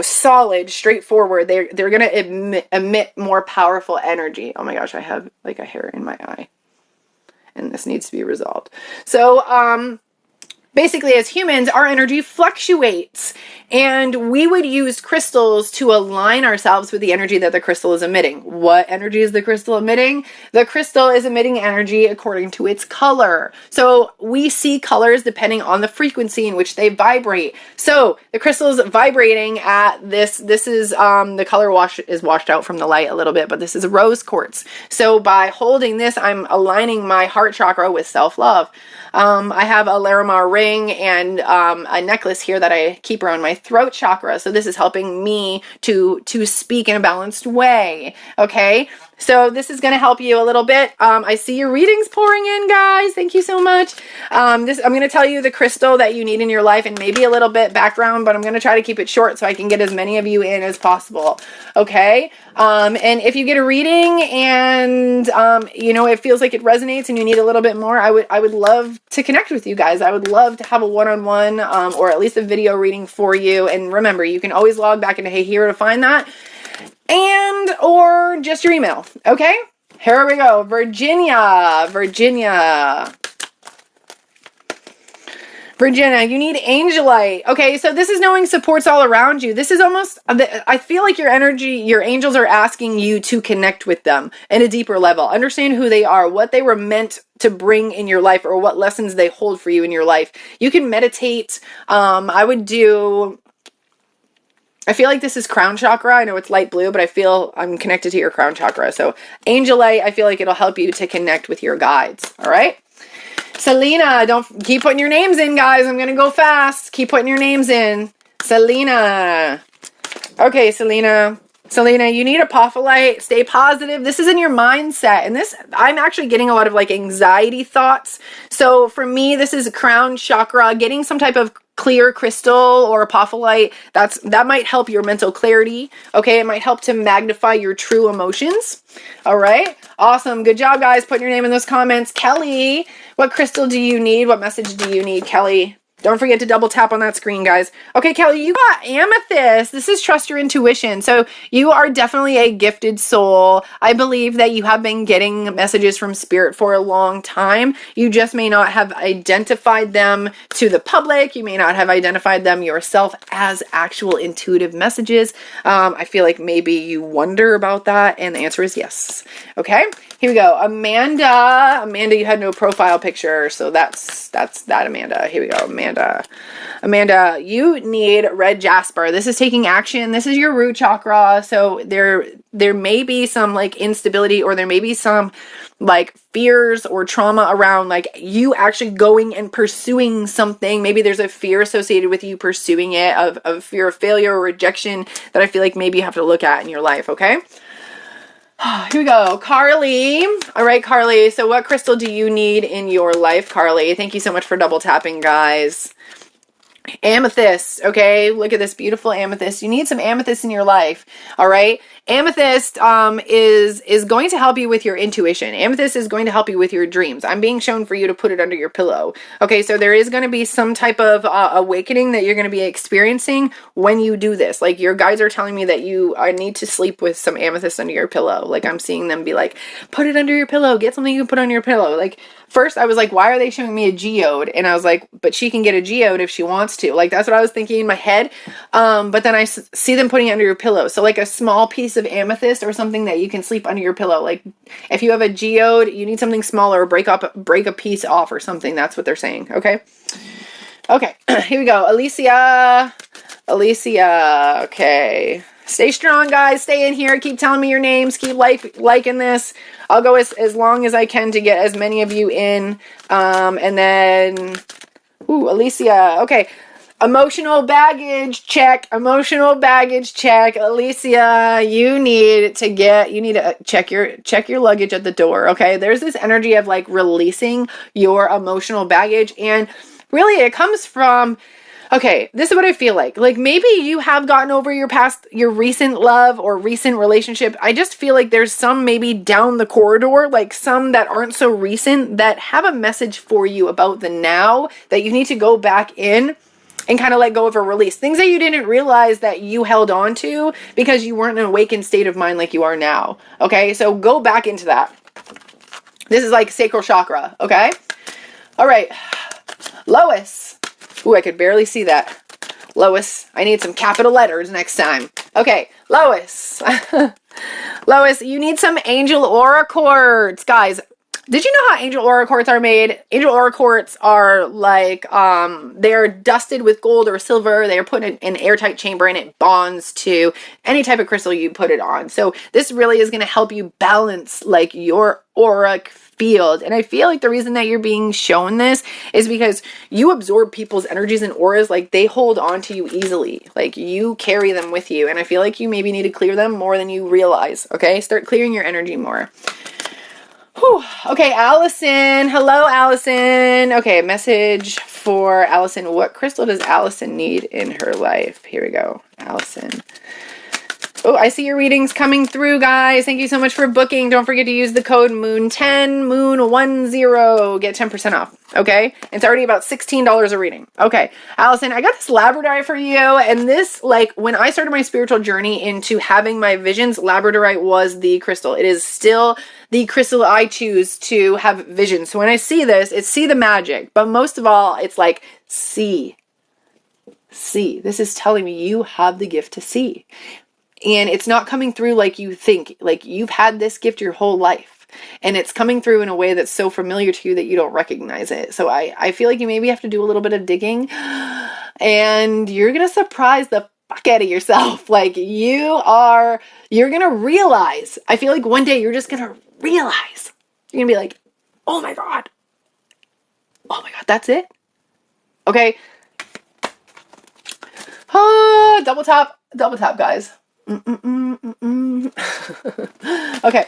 solid, straightforward, they're going to emit more powerful energy. Oh my gosh, I have like a hair in my eye, and this needs to be resolved. So, basically, as humans, our energy fluctuates, and we would use crystals to align ourselves with the energy that the crystal is emitting. What energy is the crystal emitting? The crystal is emitting energy according to its color. So we see colors depending on the frequency in which they vibrate. So the crystal is vibrating at this is, the color is washed out from the light a little bit, but this is rose quartz. So by holding this, I'm aligning my heart chakra with self-love. I have a Larimar ring and a necklace here that I keep around my throat chakra. So this is helping me to speak in a balanced way. Okay. So this is going to help you a little bit. I see your readings pouring in, guys. Thank you so much. I'm going to tell you the crystal that you need in your life and maybe a little bit background, but I'm going to try to keep it short so I can get as many of you in as possible. Okay. And if you get a reading and, it feels like it resonates and you need a little bit more, I would love to connect with you guys. I would love to have a one-on-one, or at least a video reading for you. And remember, you can always log back into Hey Here to find that. Or just your email. Okay, here we go. Virginia. Virginia, you need angelite. Okay, so this is knowing support's all around you. This is almost, I feel like your energy, your angels are asking you to connect with them at a deeper level. Understand who they are, what they were meant to bring in your life, or what lessons they hold for you in your life. You can meditate. I feel like this is crown chakra. I know it's light blue, but I feel I'm connected to your crown chakra. So angelite, I feel like it'll help you to connect with your guides. All right. Selena, don't keep putting your names in, guys. I'm going to go fast. Keep putting your names in. Selena. Okay, Selena. Selena, you need apophyllite. Stay positive. This is in your mindset. And this, I'm actually getting a lot of like anxiety thoughts. So for me, this is a crown chakra, getting some type of clear crystal or apophyllite. That might help your mental clarity. Okay. It might help to magnify your true emotions. All right. Awesome. Good job, guys. Put your name in those comments. Kelly, what crystal do you need? What message do you need, Kelly? Don't forget to double tap on that screen, guys. Okay, Kelly, you got amethyst. This is trust your intuition. So you are definitely a gifted soul. I believe that you have been getting messages from spirit for a long time. You just may not have identified them to the public. You may not have identified them yourself as actual intuitive messages. I feel like maybe you wonder about that, and the answer is yes. Okay, here we go. Amanda, you had no profile picture, so that's that, Amanda. Here we go, Amanda, you need red jasper. This is taking action. This is your root chakra. So there may be some like instability, or there may be some like fears or trauma around like you actually going and pursuing something. Maybe there's a fear associated with you pursuing it, of fear of failure or rejection, that I feel like maybe you have to look at in your life. Okay. Here we go. Carly. All right, Carly. So what crystal do you need in your life, Carly? Thank you so much for double tapping, guys. Amethyst. Okay. Look at this beautiful amethyst. You need some amethyst in your life. All right. Amethyst is going to help you with your intuition. Amethyst is going to help you with your dreams. I'm being shown for you to put it under your pillow. Okay, so there is going to be some type of awakening that you're going to be experiencing when you do this. Like your guides are telling me that you need to sleep with some amethyst under your pillow. Like I'm seeing them be like, put it under your pillow. Get something you can put on your pillow. Like first I was like, why are they showing me a geode? And I was like, but she can get a geode if she wants to. Like that's what I was thinking in my head. But then I see them putting it under your pillow. So like a small piece of amethyst or something that you can sleep under your pillow. Like if you have a geode, you need something smaller, break a piece off or something. That's what they're saying. Okay. Here we go. Alicia. Okay. Stay strong, guys. Stay in here. Keep telling me your names. Keep liking this. I'll go as long as I can to get as many of you in. And then, Alicia. Okay. Emotional baggage check. Alicia, you need to check your luggage at the door. Okay. There's this energy of like releasing your emotional baggage. And really it comes from, okay, this is what I feel like. Like maybe you have gotten over your recent love or recent relationship. I just feel like there's some maybe down the corridor, like some that aren't so recent that have a message for you about the now that you need to go back in and kind of let go of a release. Things that you didn't realize that you held on to because you weren't in an awakened state of mind like you are now. Okay, so go back into that. This is like sacral chakra, okay? All right, Lois. I could barely see that. Lois, I need some capital letters next time. Okay, Lois. Lois, you need some angel aura quartz. Guys, did you know how angel aura quartz are made? Angel aura quartz are like, they're dusted with gold or silver. They are put in an airtight chamber and it bonds to any type of crystal you put it on. So this really is going to help you balance like your auric field. And I feel like the reason that you're being shown this is because you absorb people's energies and auras. Like they hold on to you easily. Like you carry them with you. And I feel like you maybe need to clear them more than you realize. Okay. Start clearing your energy more. Whew. Okay, Allison. Hello, Allison. Okay, message for Allison. What crystal does Allison need in her life? Here we go. Allison. Oh, I see your readings coming through, guys. Thank you so much for booking. Don't forget to use the code MOON10, MOON10. Get 10% off. Okay, it's already about $16 a reading. Okay, Allison, I got this labradorite for you, and this, like, when I started my spiritual journey into having my visions, labradorite was the crystal. It is still the crystal I choose to have visions. So when I see this, it's see the magic, but most of all, it's like see. This is telling me you have the gift to see, and it's not coming through like you think. Like, you've had this gift your whole life. And it's coming through in a way that's so familiar to you that you don't recognize it. So I feel like you maybe have to do a little bit of digging, and you're going to surprise the fuck out of yourself. Like, you're going to realize, I feel like one day you're just going to realize, you're going to be like, oh my God, that's it. Okay. Double tap, guys. Okay.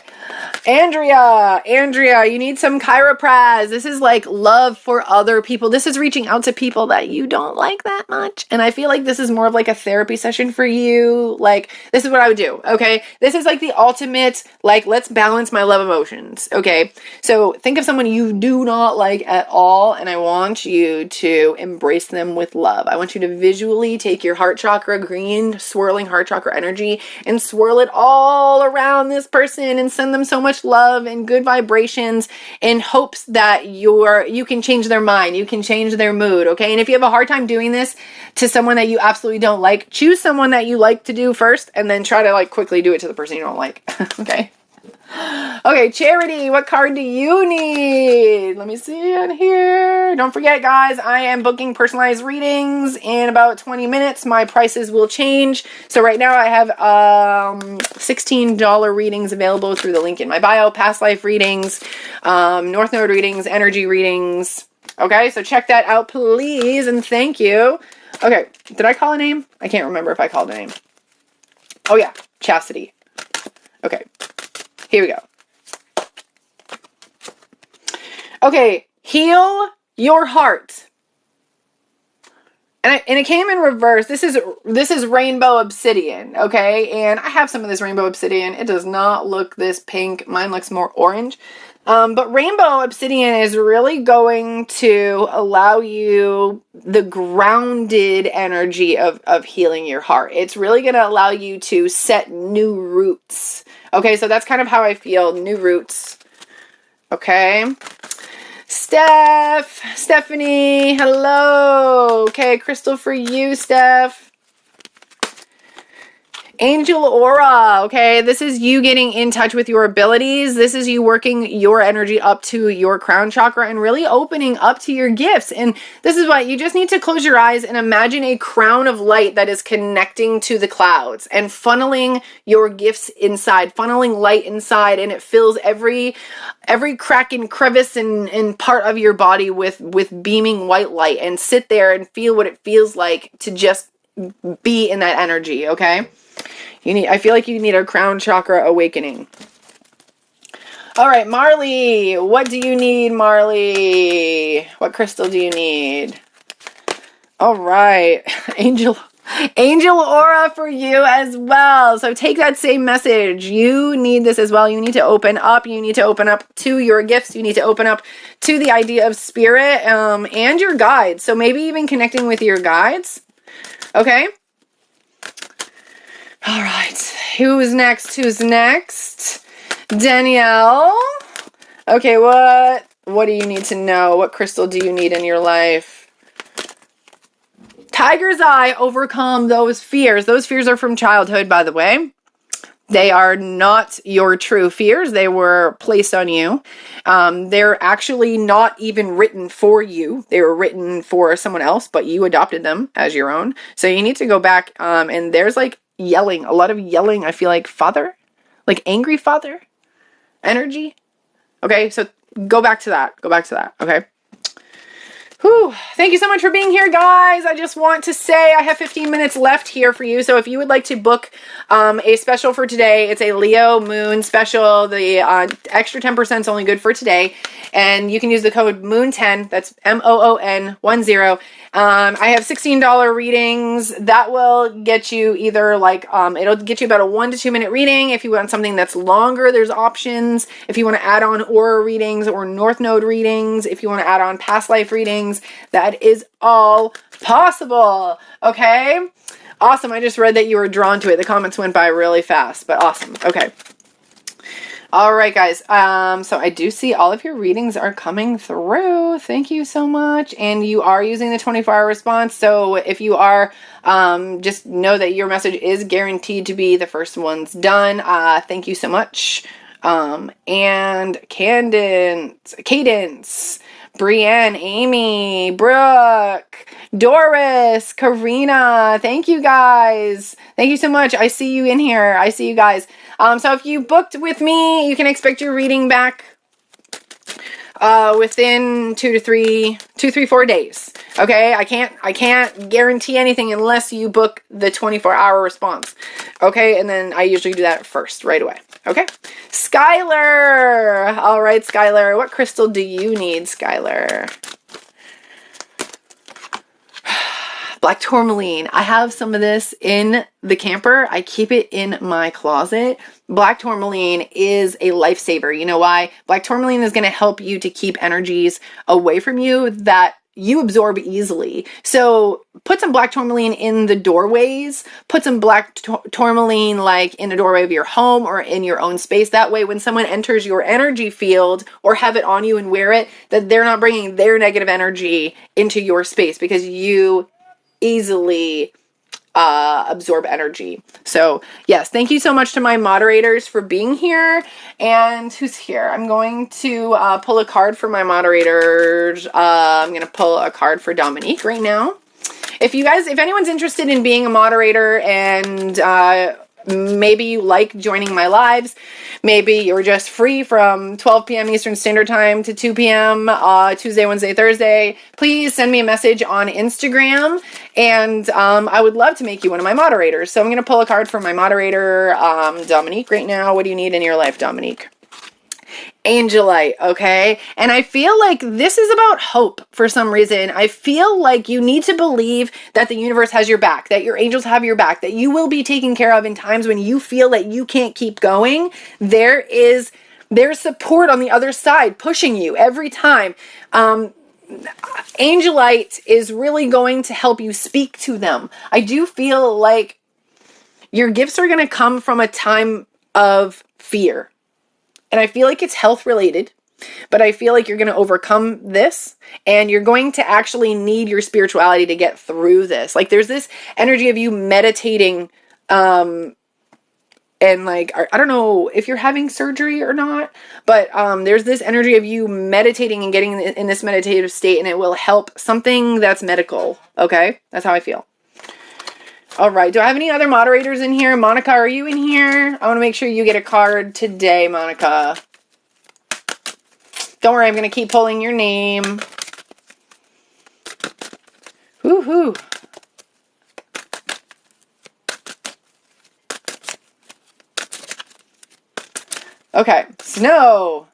Andrea, you need some chiropras. This is like love for other people. This is reaching out to people that you don't like that much. And I feel like this is more of like a therapy session for you. Like, this is what I would do. Okay. This is like the ultimate, like, let's balance my love emotions. Okay. So think of someone you do not like at all, and I want you to embrace them with love. I want you to visually take your heart chakra, green swirling heart chakra energy, and swirl it all around this person and send them so much love and good vibrations in hopes that you can change their mind, you can change their mood. Okay. And if you have a hard time doing this to someone that you absolutely don't like, choose someone that you like to do first, and then try to like quickly do it to the person you don't like. Okay. Okay, Charity, what card do you need? Let me see in here. Don't forget, guys, I am booking personalized readings in about 20 minutes. My prices will change. So right now I have $16 readings available through the link in my bio. Past life readings, North Node readings, energy readings. Okay, so check that out, please, and thank you. Okay, did I call a name? I can't remember if I called a name. Oh yeah, Chastity. Okay. Here we go. Okay, heal your heart. And it came in reverse. This is rainbow obsidian, okay? And I have some of this rainbow obsidian. It does not look this pink. Mine looks more orange. But rainbow obsidian is really going to allow you the grounded energy of healing your heart. It's really going to allow you to set new roots. Okay, so that's kind of how I feel, new roots. Okay. Stephanie, hello. Okay, crystal for you, Steph. Angel Aura, okay, this is you getting in touch with your abilities. This is you working your energy up to your crown chakra and really opening up to your gifts. And this is what you just need to close your eyes and imagine a crown of light that is connecting to the clouds and funneling your gifts inside, funneling light inside, and it fills every crack and crevice and part of your body with beaming white light. And sit there and feel what it feels like to just be in that energy, okay? I feel like you need a crown chakra awakening. All right, Marley, what do you need, Marley? What crystal do you need? All right, Angel Aura for you as well. So take that same message. You need this as well. You need to open up. You need to open up to your gifts. You need to open up to the idea of spirit and your guides. So maybe even connecting with your guides. Okay. All right, who's next? Danielle. Okay, what do you need to know? What crystal do you need in your life? Tiger's Eye, overcome those fears. Those fears are from childhood, by the way. They are not your true fears. They were placed on you. They're actually not even written for you. They were written for someone else, but you adopted them as your own. So you need to go back, and there's like yelling, a lot of yelling. I feel like father, like angry father energy. Okay, so go back to that. Okay. Whew. Thank you so much for being here, guys. I just want to say I have 15 minutes left here for you. So if you would like to book a special for today, it's a Leo Moon special. The extra 10% is only good for today. And you can use the code MOON10. That's MOON10. I have $16 readings. That will get you either it'll get you about a 1 to 2 minute reading. If you want something that's longer, there's options. If you want to add on aura readings or North Node readings, if you want to add on past life readings, that is all possible. Okay. Awesome. I just read that you were drawn to it. The comments went by really fast, but awesome. Okay. All right, guys. So I do see all of your readings are coming through. Thank you so much. And you are using the 24-hour response. So if you are, just know that your message is guaranteed to be the first one's done. Thank you so much. And Cadence, Brienne, Amy, Brooke, Doris, Karina. Thank you, guys. Thank you so much. I see you in here. I see you guys. So if you booked with me, you can expect your reading back within 2 to 4 days. Okay, I can't guarantee anything unless you book the 24-hour response. Okay, and then I usually do that first, right away. Okay, Skylar. All right, Skylar, what crystal do you need, Skylar? Black tourmaline. I have some of this in the camper. I keep it in my closet. Black tourmaline is a lifesaver. You know why? Black tourmaline is going to help you to keep energies away from you that you absorb easily. So put some black tourmaline in the doorways. Put some black tourmaline like in the doorway of your home or in your own space. That way when someone enters your energy field or have it on you and wear it, that they're not bringing their negative energy into your space because you easily absorb energy. So yes, thank you so much to my moderators for being here. And who's here? I'm going to pull a card for my moderators. I'm going to pull a card for Dominique right now. If anyone's interested in being a moderator and maybe you like joining my lives, maybe you're just free from 12 p.m. Eastern Standard Time to 2 p.m. Tuesday, Wednesday, Thursday, please send me a message on Instagram, and I would love to make you one of my moderators. So I'm going to pull a card for my moderator, Dominique, right now. What do you need in your life, Dominique? Angelite, okay? And I feel like this is about hope for some reason. I feel like you need to believe that the universe has your back, that your angels have your back, that you will be taken care of in times when you feel that you can't keep going. There's support on the other side pushing you every time. Angelite is really going to help you speak to them. I do feel like your gifts are going to come from a time of fear. And I feel like it's health related, but I feel like you're going to overcome this and you're going to actually need your spirituality to get through this. Like there's this energy of you meditating, and like, I don't know if you're having surgery or not, but there's this energy of you meditating and getting in this meditative state, and it will help something that's medical. Okay. That's how I feel. All right. Do I have any other moderators in here? Monica, are you in here? I want to make sure you get a card today, Monica. Don't worry. I'm going to keep pulling your name. Woo-hoo. Okay. Snow.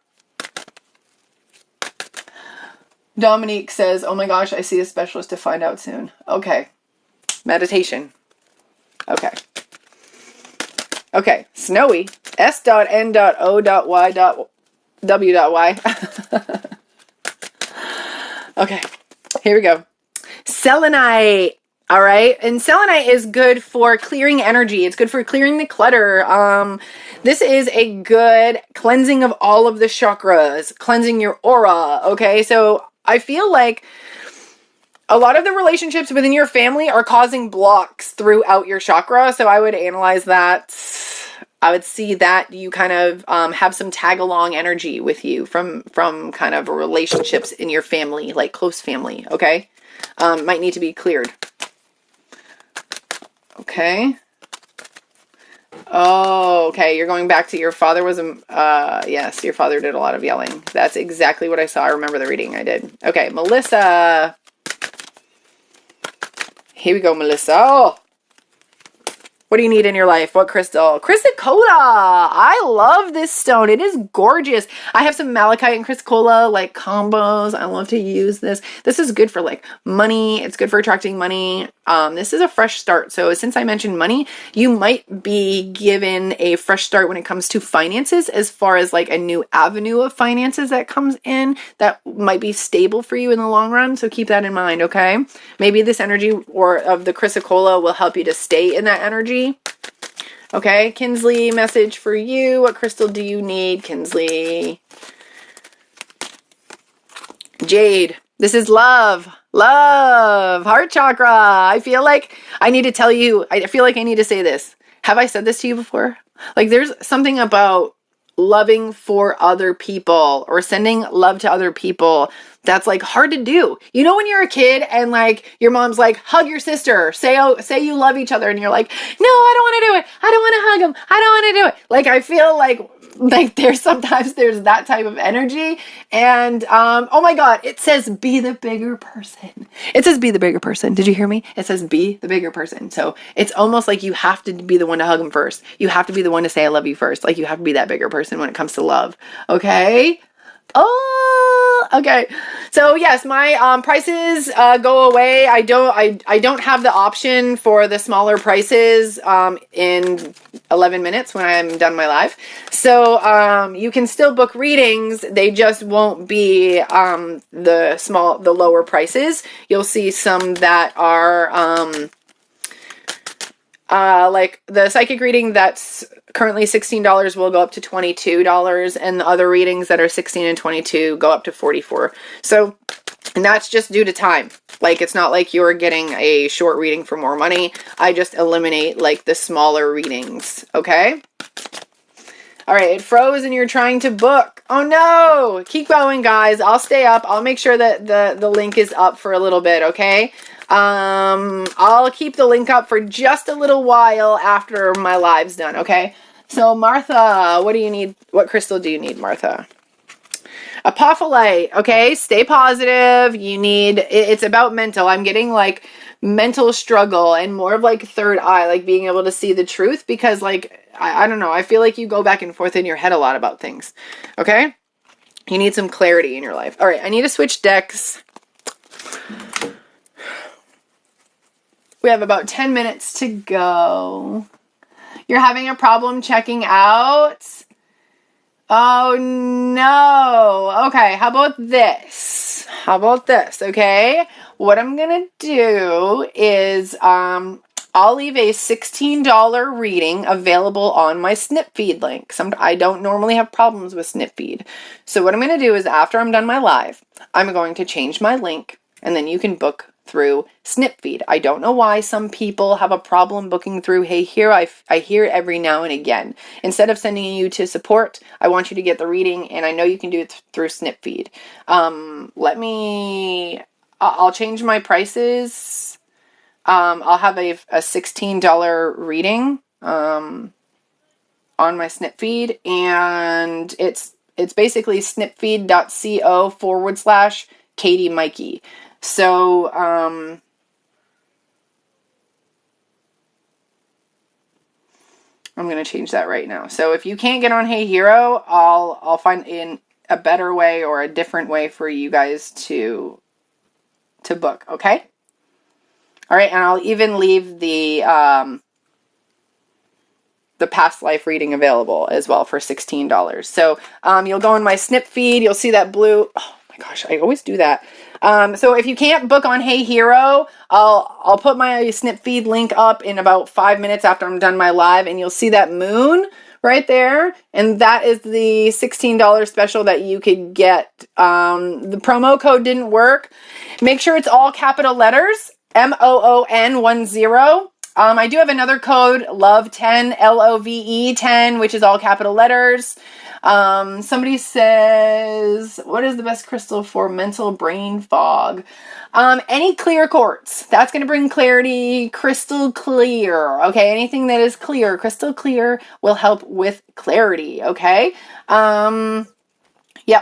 Dominique says, oh my gosh, I see a specialist to find out soon. Okay. Meditation. Okay. Okay. Snowy. S.N.O.Y.W.Y. Okay. Here we go. Selenite. All right. And selenite is good for clearing energy. It's good for clearing the clutter. This is a good cleansing of all of the chakras, cleansing your aura. Okay. So I feel like a lot of the relationships within your family are causing blocks throughout your chakra. So I would analyze that. I would see that you kind of have some tag along energy with you from kind of relationships in your family, like close family. Okay. Might need to be cleared. Okay. Oh, okay. You're going back to your father was yes, your father did a lot of yelling. That's exactly what I saw. I remember the reading I did. Okay, Melissa. Here we go, Melissa. Oh. What do you need in your life? What crystal? Chrysocolla. I love this stone. It is gorgeous. I have some malachite and chrysocolla like combos. I love to use this. This is good for like money. It's good for attracting money. This is a fresh start. So since I mentioned money, you might be given a fresh start when it comes to finances, as far as like a new avenue of finances that comes in that might be stable for you in the long run. So keep that in mind, okay? Maybe this energy or of the chrysocolla will help you to stay in that energy. Okay, Kinsley, message for you. What crystal do you need, Kinsley? Jade. This is love. Love. Heart chakra. I feel like I need to tell you, I feel like I need to say this. Have I said this to you before? Like there's something about loving for other people or sending love to other people that's like hard to do. You know when you're a kid and like your mom's like, hug your sister, say you love each other, and you're like, no, I don't want to do it. I don't want to hug him. I don't want to do it. Like I feel like there's sometimes there's that type of energy. And oh my God, it says be the bigger person. It says be the bigger person. Did you hear me? It says be the bigger person. So it's almost like you have to be the one to hug him first. You have to be the one to say I love you first. Like you have to be that bigger person when it comes to love. Okay? Oh, okay. So yes, my prices go away. I don't have the option for the smaller prices in 11 minutes when I'm done my live. So you can still book readings. They just won't be the lower prices. You'll see some that are like the psychic reading that's currently $16 will go up to $22, and the other readings that are $16 and $22 go up to $44. So, and that's just due to time. Like, it's not like you're getting a short reading for more money. I just eliminate like the smaller readings. Okay. All right. It froze and you're trying to book. Oh no. Keep going, guys. I'll stay up. I'll make sure that the link is up for a little bit. Okay. I'll keep the link up for just a little while after my live's done, okay? So, Martha, what do you need? What crystal do you need, Martha? Apophyllite, okay? Stay positive. You need, it's about mental. I'm getting like mental struggle and more of like third eye, like being able to see the truth, because like, I don't know, I feel like you go back and forth in your head a lot about things, okay? You need some clarity in your life. All right, I need to switch decks. We have about 10 minutes to go. You're having a problem checking out? Oh, no. Okay, how about this? Okay? What I'm going to do is I'll leave a $16 reading available on my Snip Feed link. I don't normally have problems with Snip Feed. So what I'm going to do is after I'm done my live, I'm going to change my link, and then you can book through Snip Feed. I don't know why some people have a problem booking through Hey Here. I hear it every now and again. Instead of sending you to support, I want you to get the reading, and I know you can do it through Snip Feed. I'll change my prices. I'll have a $16 reading on my Snip Feed, and it's basically snipfeed.co/Katie Maike. So, I'm going to change that right now. So if you can't get on Hey Hero, I'll find in a better way or a different way for you guys to book. Okay. All right. And I'll even leave the past life reading available as well for $16. So, you'll go in my Snip Feed. You'll see that blue. Oh my gosh. I always do that. So if you can't book on Hey Hero, I'll put my Snip Feed link up in about 5 minutes after I'm done my live, and you'll see that moon right there, and that is the $16 special that you could get. The promo code didn't work. Make sure it's all capital letters, MOON10. I do have another code, LOVE10, LOVE10, which is all capital letters. Somebody says, what is the best crystal for mental brain fog? Any clear quartz. That's going to bring clarity. Crystal clear. Okay. Anything that is clear, crystal clear, will help with clarity. Okay. Yep.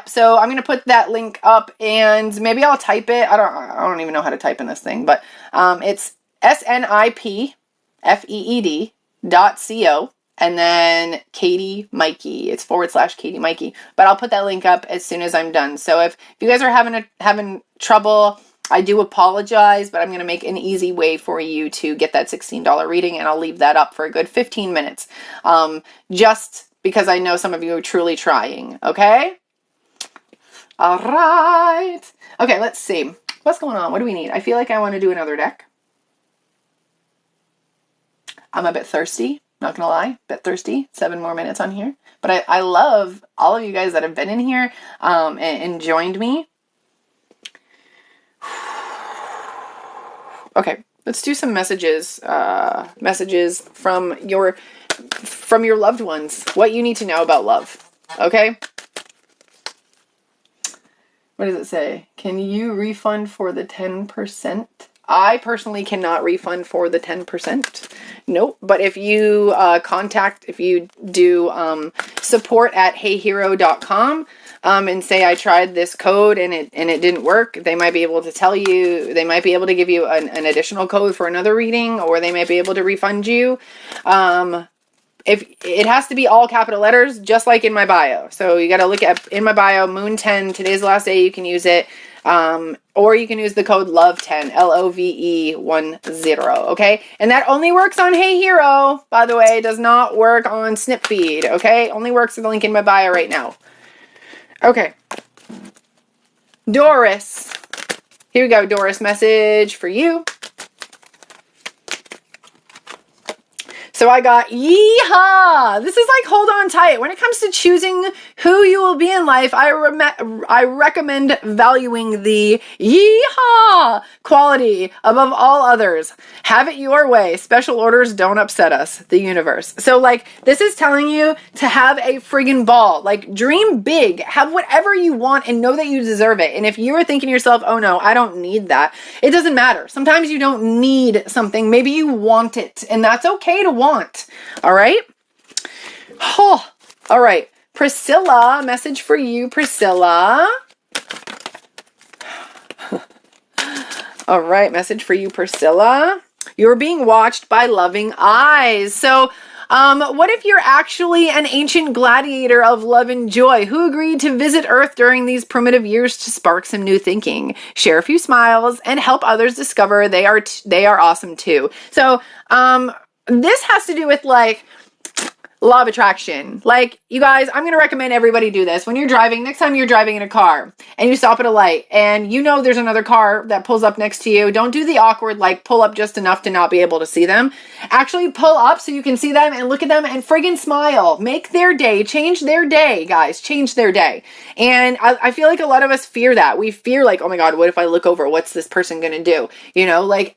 So I'm going to put that link up, and maybe I'll type it. I don't even know how to type in this thing, but, it's snipfeed.co, and then Katie Maike. It's / Katie Maike, but I'll put that link up as soon as I'm done. So if you guys are having trouble, I do apologize, but I'm going to make an easy way for you to get that $16 reading, and I'll leave that up for a good 15 minutes. Just because I know some of you are truly trying. Okay. All right. Okay. Let's see. What's going on? What do we need? I feel like I want to do another deck. I'm a bit thirsty. Not gonna lie, bit thirsty. 7 more minutes on here. But I love all of you guys that have been in here and joined me. Okay, let's do some messages. Messages from your loved ones. What you need to know about love. Okay? What does it say? Can you refund for the 10%? I personally cannot refund for the 10%. Nope. But if you if you do support at heyhero.com and say I tried this code and it didn't work, they might be able to tell you, they might be able to give you an additional code for another reading, or they might be able to refund you. If it has to be all capital letters, just like in my bio. So you got to look at in my bio, Moon 10, today's the last day you can use it. Or you can use the code LOVE10, LOVE10, okay? And that only works on Hey Hero, by the way. It does not work on Snipfeed, okay? Only works with the link in my bio right now. Okay. Doris. Here we go, Doris. Message for you. So I got yeehaw. This is like hold on tight. When it comes to choosing who you will be in life, I recommend valuing the yeehaw quality above all others. Have it your way. Special orders don't upset us, the universe. So like this is telling you to have a friggin' ball. Like dream big. Have whatever you want and know that you deserve it. And if you are thinking to yourself, oh no, I don't need that. It doesn't matter. Sometimes you don't need something. Maybe you want it, and that's okay to want. All right. Oh, all right. Priscilla, message for you, Priscilla. All right. Message for you, Priscilla. You're being watched by loving eyes. So, what if you're actually an ancient gladiator of love and joy who agreed to visit Earth during these primitive years to spark some new thinking, share a few smiles, and help others discover they are awesome too. So, this has to do with like law of attraction. Like you guys, I'm going to recommend everybody do this. When you're driving, next time you're driving in a car and you stop at a light and you know there's another car that pulls up next to you, don't do the awkward, like pull up just enough to not be able to see them. Actually pull up so you can see them and look at them and friggin' smile. Make their day, change their day, guys, change their day. And I feel like a lot of us fear that. We fear like, oh my God, what if I look over? What's this person going to do? You know, like,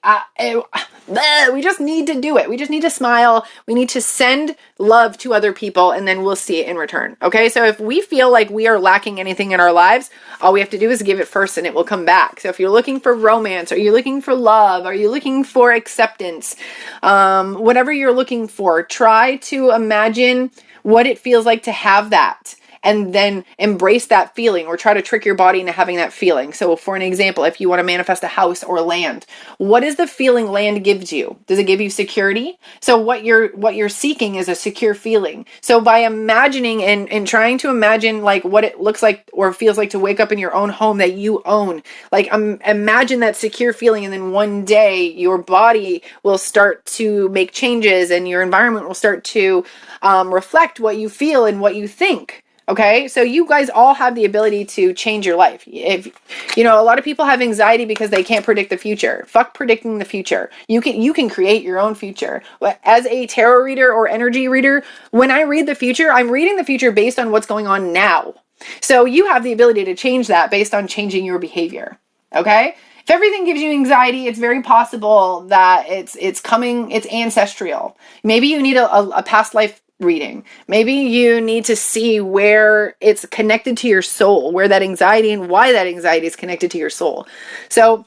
we just need to do it. We just need to smile. We need to send love to other people, and then we'll see it in return. Okay. So if we feel like we are lacking anything in our lives, all we have to do is give it first and it will come back. So if you're looking for romance, are you looking for love? Are you looking for acceptance? Whatever you're looking for, try to imagine what it feels like to have that. And then embrace that feeling, or try to trick your body into having that feeling. So for an example, if you want to manifest a house or land, what is the feeling land gives you? Does it give you security? So what you're seeking is a secure feeling. So by imagining and trying to imagine like what it looks like or feels like to wake up in your own home that you own, like imagine that secure feeling, and then one day your body will start to make changes and your environment will start to reflect what you feel and what you think. Okay, so you guys all have the ability to change your life. If you know, a lot of people have anxiety because they can't predict the future. Fuck predicting the future. You can create your own future. As a tarot reader or energy reader, when I read the future, I'm reading the future based on what's going on now. So you have the ability to change that based on changing your behavior. Okay? If everything gives you anxiety, it's very possible that it's ancestral. Maybe you need a past life reading. Maybe you need to see where it's connected to your soul, where that anxiety and why that anxiety is connected to your soul. So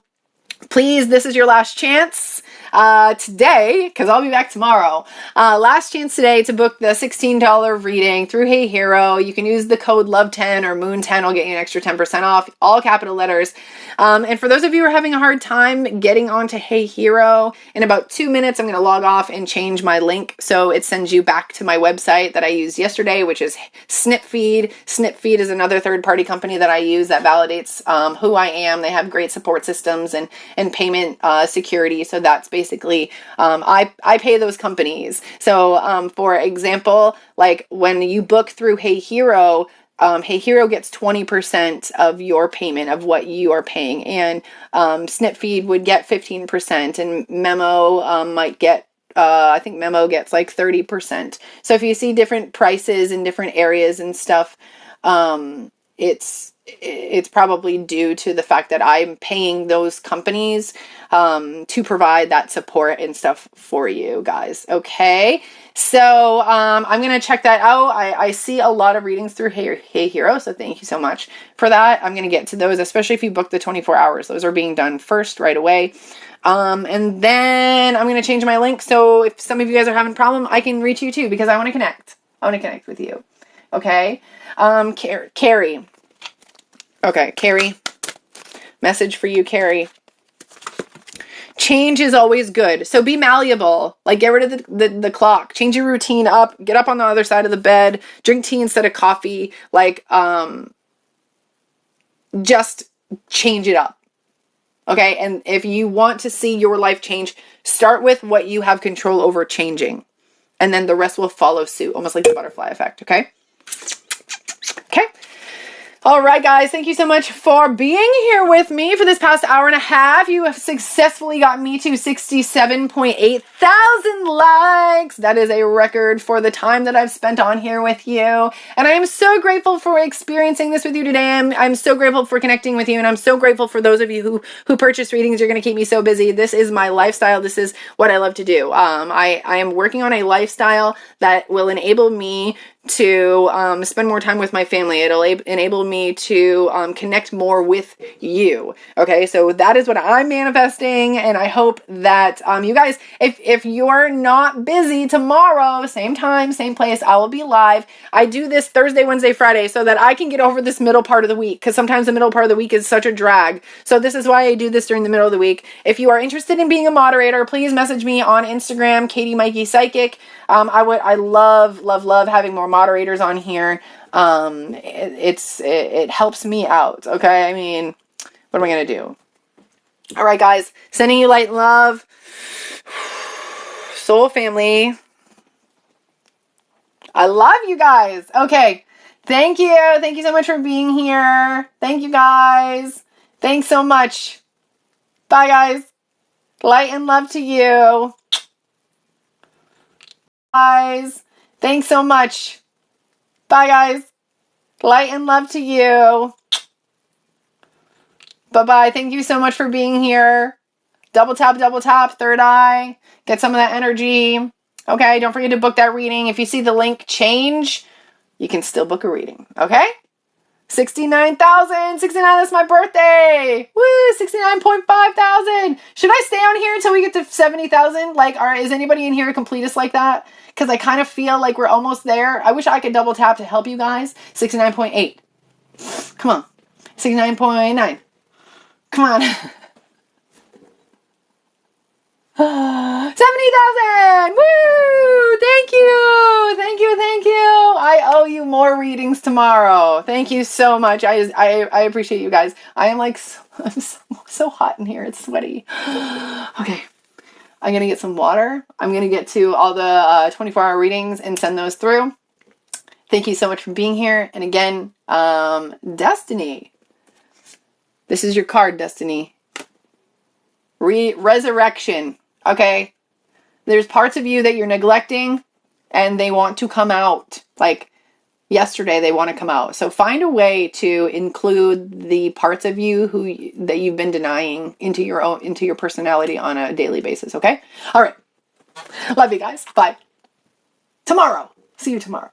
please, this is your last chance today, because I'll be back tomorrow. Last chance today to book the $16 reading through Hey Hero. You can use the code LOVE10 or MOON10. I'll get you an extra 10% off, all capital letters. And for those of you who are having a hard time getting onto Hey Hero, in about 2 minutes, I'm going to log off and change my link so it sends you back to my website that I used yesterday, which is Snipfeed. Snipfeed is another third-party company that I use that validates who I am. They have great support systems and payment security. So that's basically, I pay those companies. So for example, like when you book through Hey Hero gets 20% of your payment of what you are paying. And Snipfeed would get 15%, and Memo might get I think Memo gets like 30%. So if you see different prices in different areas and stuff, it's probably due to the fact that I'm paying those companies to provide that support and stuff for you guys. Okay. So I'm going to check that out. I see a lot of readings through Hey Hero. So thank you so much for that. I'm going to get to those, especially if you book the 24 hours. Those are being done first right away. And then I'm going to change my link. So if some of you guys are having a problem, I can reach you too, because I want to connect. I want to connect with you. Okay. Carrie. Okay, Carrie. Message for you, Carrie. Change is always good. So be malleable. Like, get rid of the clock. Change your routine up. Get up on the other side of the bed. Drink tea instead of coffee. Like, just change it up. Okay? And if you want to see your life change, start with what you have control over changing. And then the rest will follow suit. Almost like the butterfly effect. Okay? Okay? All right, guys, thank you so much for being here with me for this past hour and a half. You have successfully gotten me to 67.8 thousand likes. That is a record for the time that I've spent on here with you. And I am so grateful for experiencing this with you today. I'm so grateful for connecting with you. And I'm so grateful for those of you who purchase readings. You're going to keep me so busy. This is my lifestyle. This is what I love to do. I am working on a lifestyle that will enable me to spend more time with my family. It'll enable me to connect more with you. Okay, so that is what I'm manifesting, and I hope that you guys, if you're not busy tomorrow, same time, same place, I will be live. I do this Thursday, Wednesday, Friday so that I can get over this middle part of the week, because sometimes the middle part of the week is such a drag. So this is why I do this during the middle of the week. If you are interested in being a moderator, please message me on Instagram, Katie Maike Psychic. I love having more moderators on here. It helps me out. Okay. I mean, what am I going to do? All right, guys, sending you light and love. Soul family. I love you guys. Okay. Thank you. Thank you so much for being here. Thank you guys. Thanks so much. Bye guys. Light and love to you. Guys, thanks so much. Bye guys. Light and love to you. Bye-bye. Thank you so much for being here. Double tap, third eye. Get some of that energy. Okay, don't forget to book that reading. If you see the link change, you can still book a reading. Okay? 69,000. 69, that's my birthday. Woo, 69.5 thousand. Should I stay on here until we get to 70,000? Like, is anybody in here a completist like that? Because I kind of feel like we're almost there. I wish I could double tap to help you guys. 69.8. Come on. 69.9. Come on. 70,000. Woo! Thank you. Thank you. Thank you. I owe you more readings tomorrow. Thank you so much. I appreciate you guys. I am like, I'm so hot in here. It's sweaty. Okay. I'm going to get some water. I'm going to get to all the 24-hour readings and send those through. Thank you so much for being here. And again, Destiny. This is your card, Destiny. Resurrection. Okay? There's parts of you that you're neglecting and they want to come out. Like yesterday, they want to come out. So find a way to include the parts of you that you've been denying into your personality on a daily basis, okay? All right. Love you guys. Bye. Tomorrow. See you tomorrow.